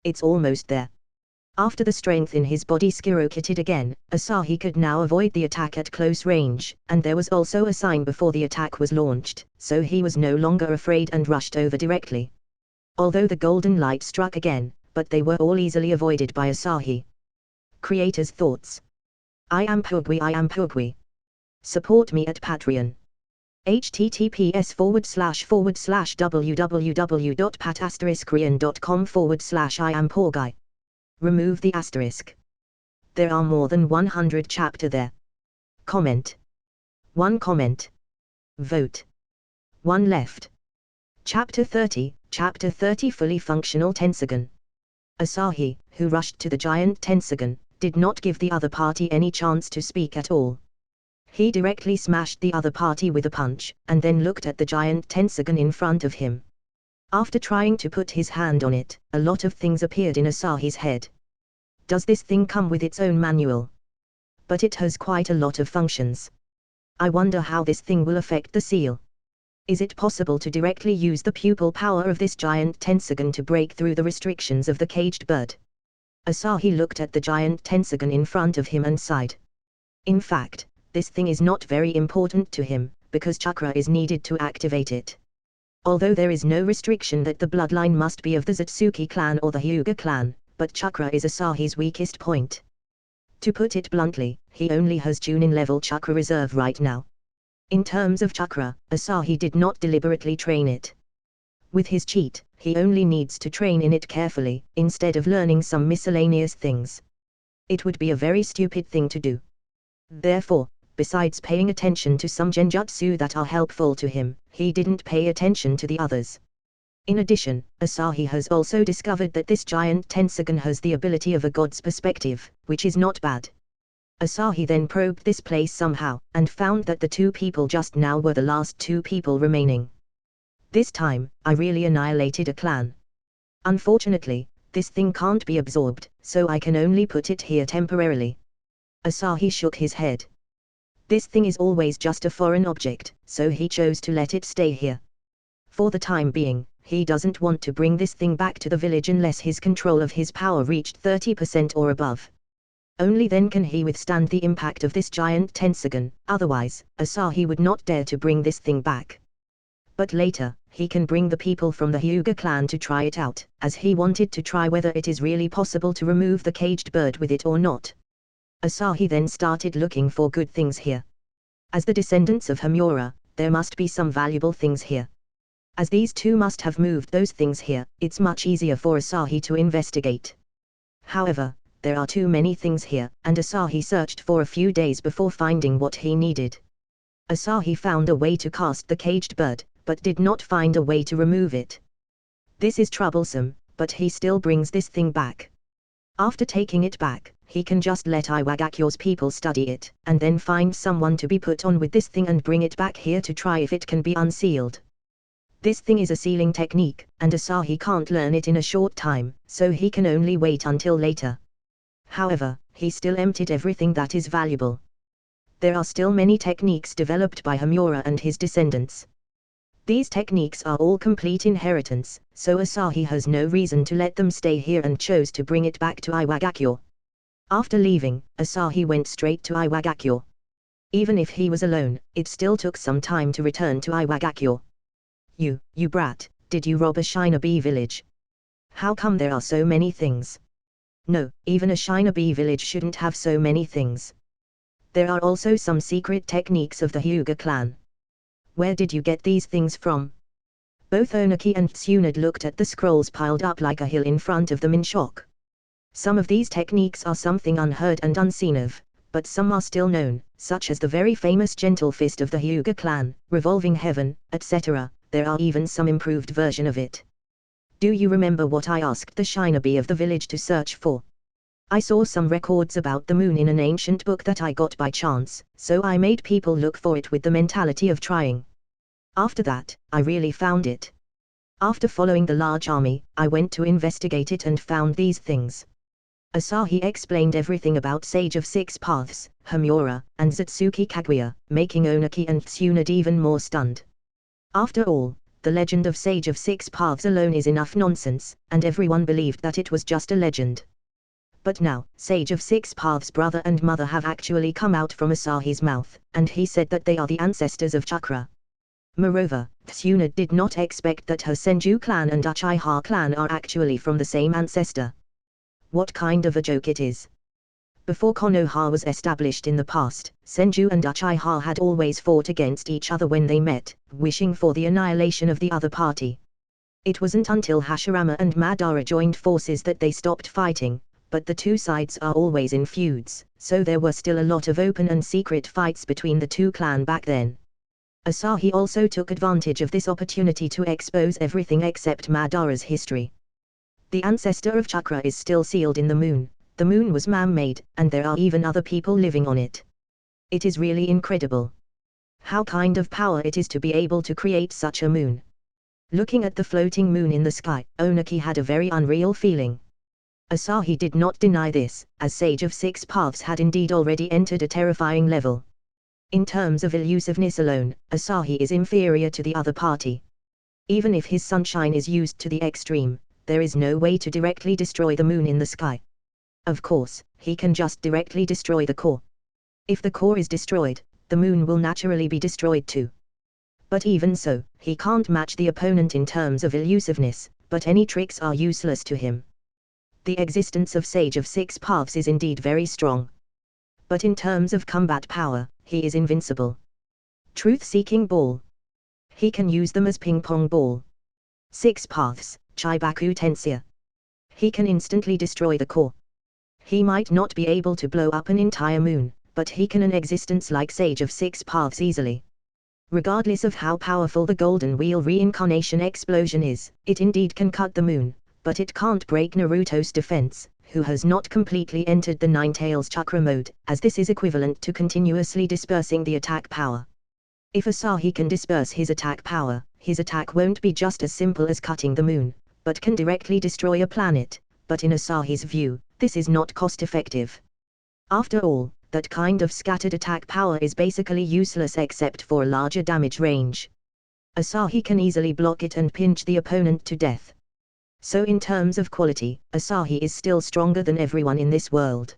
It's almost there. After the strength in his body skyrocketed again, Asahi could now avoid the attack at close range, and there was also a sign before the attack was launched, so he was no longer afraid and rushed over directly. Although the golden light struck again, but they were all easily avoided by Asahi. Creator's thoughts. Iampoorguy. Support me at Patreon. https://www.pat*korean.com/Iampoorguy. Remove the asterisk. There are more than 100 chapter there. Comment. 1 comment. Vote. 1 left. Chapter 30, Chapter 30 Fully Functional Tensogun. Asahi, who rushed to the giant Tensogun, did not give the other party any chance to speak at all. He directly smashed the other party with a punch, and then looked at the giant Tensogun in front of him. After trying to put his hand on it, a lot of things appeared in Asahi's head. Does this thing come with its own manual? But it has quite a lot of functions. I wonder how this thing will affect the seal. Is it possible to directly use the pupil power of this giant Tensogun to break through the restrictions of the caged bird? Asahi looked at the giant Tensogun in front of him and sighed. In fact, this thing is not very important to him, because chakra is needed to activate it. Although there is no restriction that the bloodline must be of the Otsutsuki Clan or the Hyuga Clan, but chakra is Asahi's weakest point. To put it bluntly, he only has Chunin level chakra reserve right now. In terms of chakra, Asahi did not deliberately train it. With his cheat, he only needs to train in it carefully, instead of learning some miscellaneous things. It would be a very stupid thing to do. Therefore, besides paying attention to some genjutsu that are helpful to him, he didn't pay attention to the others. In addition, Asahi has also discovered that this giant Tensogun has the ability of a god's perspective, which is not bad. Asahi then probed this place somehow, and found that the two people just now were the last two people remaining. This time, I really annihilated a clan. Unfortunately, this thing can't be absorbed, so I can only put it here temporarily. Asahi shook his head. This thing is always just a foreign object, so he chose to let it stay here. For the time being, he doesn't want to bring this thing back to the village unless his control of his power reached 30% or above. Only then can he withstand the impact of this giant Tensagon, otherwise, Asahi would not dare to bring this thing back. But later, he can bring the people from the Hyuga clan to try it out, as he wanted to try whether it is really possible to remove the caged bird with it or not. Asahi then started looking for good things here. As the descendants of Hamura, there must be some valuable things here. As these two must have moved those things here, it's much easier for Asahi to investigate. However, there are too many things here, and Asahi searched for a few days before finding what he needed. Asahi found a way to cast the caged bird, but did not find a way to remove it. This is troublesome, but he still brings this thing back. After taking it back, he can just let Iwagakyo's people study it, and then find someone to be put on with this thing and bring it back here to try if it can be unsealed. This thing is a sealing technique, and Asahi can't learn it in a short time, so he can only wait until later. However, he still emptied everything that is valuable. There are still many techniques developed by Hamura and his descendants. These techniques are all complete inheritance, so Asahi has no reason to let them stay here and chose to bring it back to Iwagakyo. After leaving, Asahi went straight to Iwagakyo. Even if he was alone, it still took some time to return to Iwagakyo. You brat, did you rob a Shinobi village? How come there are so many things? No, even a Shinobi village shouldn't have so many things. There are also some secret techniques of the Hyuga clan. Where did you get these things from? Both Onaki and Tsunade looked at the scrolls piled up like a hill in front of them in shock. Some of these techniques are something unheard and unseen of, but some are still known, such as the very famous Gentle Fist of the Hyuga clan, Revolving Heaven, etc. There are even some improved version of it. Do you remember what I asked the Shinobi of the village to search for? I saw some records about the moon in an ancient book that I got by chance, so I made people look for it with the mentality of trying. After that, I really found it. After following the large army, I went to investigate it and found these things. Asahi explained everything about Sage of Six Paths, Hamura, and Zatsuki Kaguya, making Onaki and Tsunade even more stunned. After all, the legend of Sage of Six Paths alone is enough nonsense, and everyone believed that it was just a legend. But now, Sage of Six Paths' brother and mother have actually come out from Asahi's mouth, and he said that they are the ancestors of Chakra. Moreover, Tsunade did not expect that her Senju clan and Uchiha clan are actually from the same ancestor. What kind of a joke it is? Before Konoha was established in the past, Senju and Uchiha had always fought against each other when they met, wishing for the annihilation of the other party. It wasn't until Hashirama and Madara joined forces that they stopped fighting, but the two sides are always in feuds, so there were still a lot of open and secret fights between the two clans back then. Asahi also took advantage of this opportunity to expose everything except Madara's history. The ancestor of Chakra is still sealed in the moon. The moon was man-made, and there are even other people living on it. It is really incredible. How kind of power it is to be able to create such a moon. Looking at the floating moon in the sky, Onaki had a very unreal feeling. Asahi did not deny this, as Sage of Six Paths had indeed already entered a terrifying level. In terms of elusiveness alone, Asahi is inferior to the other party. Even if his sunshine is used to the extreme, there is no way to directly destroy the moon in the sky. Of course, he can just directly destroy the core. If the core is destroyed, the moon will naturally be destroyed too. But even so, he can't match the opponent in terms of elusiveness, but any tricks are useless to him. The existence of Sage of Six Paths is indeed very strong. But in terms of combat power, he is invincible. Truth-seeking ball. He can use them as ping-pong ball. Six Paths, Chibaku Tensei. He can instantly destroy the core. He might not be able to blow up an entire moon, but he can an existence like Sage of Six Paths easily. Regardless of how powerful the Golden Wheel reincarnation explosion is, it indeed can cut the moon, but it can't break Naruto's defense, who has not completely entered the Nine-Tails Chakra mode, as this is equivalent to continuously dispersing the attack power. If Asahi can disperse his attack power, his attack won't be just as simple as cutting the moon, but can directly destroy a planet, but in Asahi's view, this is not cost-effective. After all, that kind of scattered attack power is basically useless except for a larger damage range. Asahi can easily block it and pinch the opponent to death. So in terms of quality, Asahi is still stronger than everyone in this world.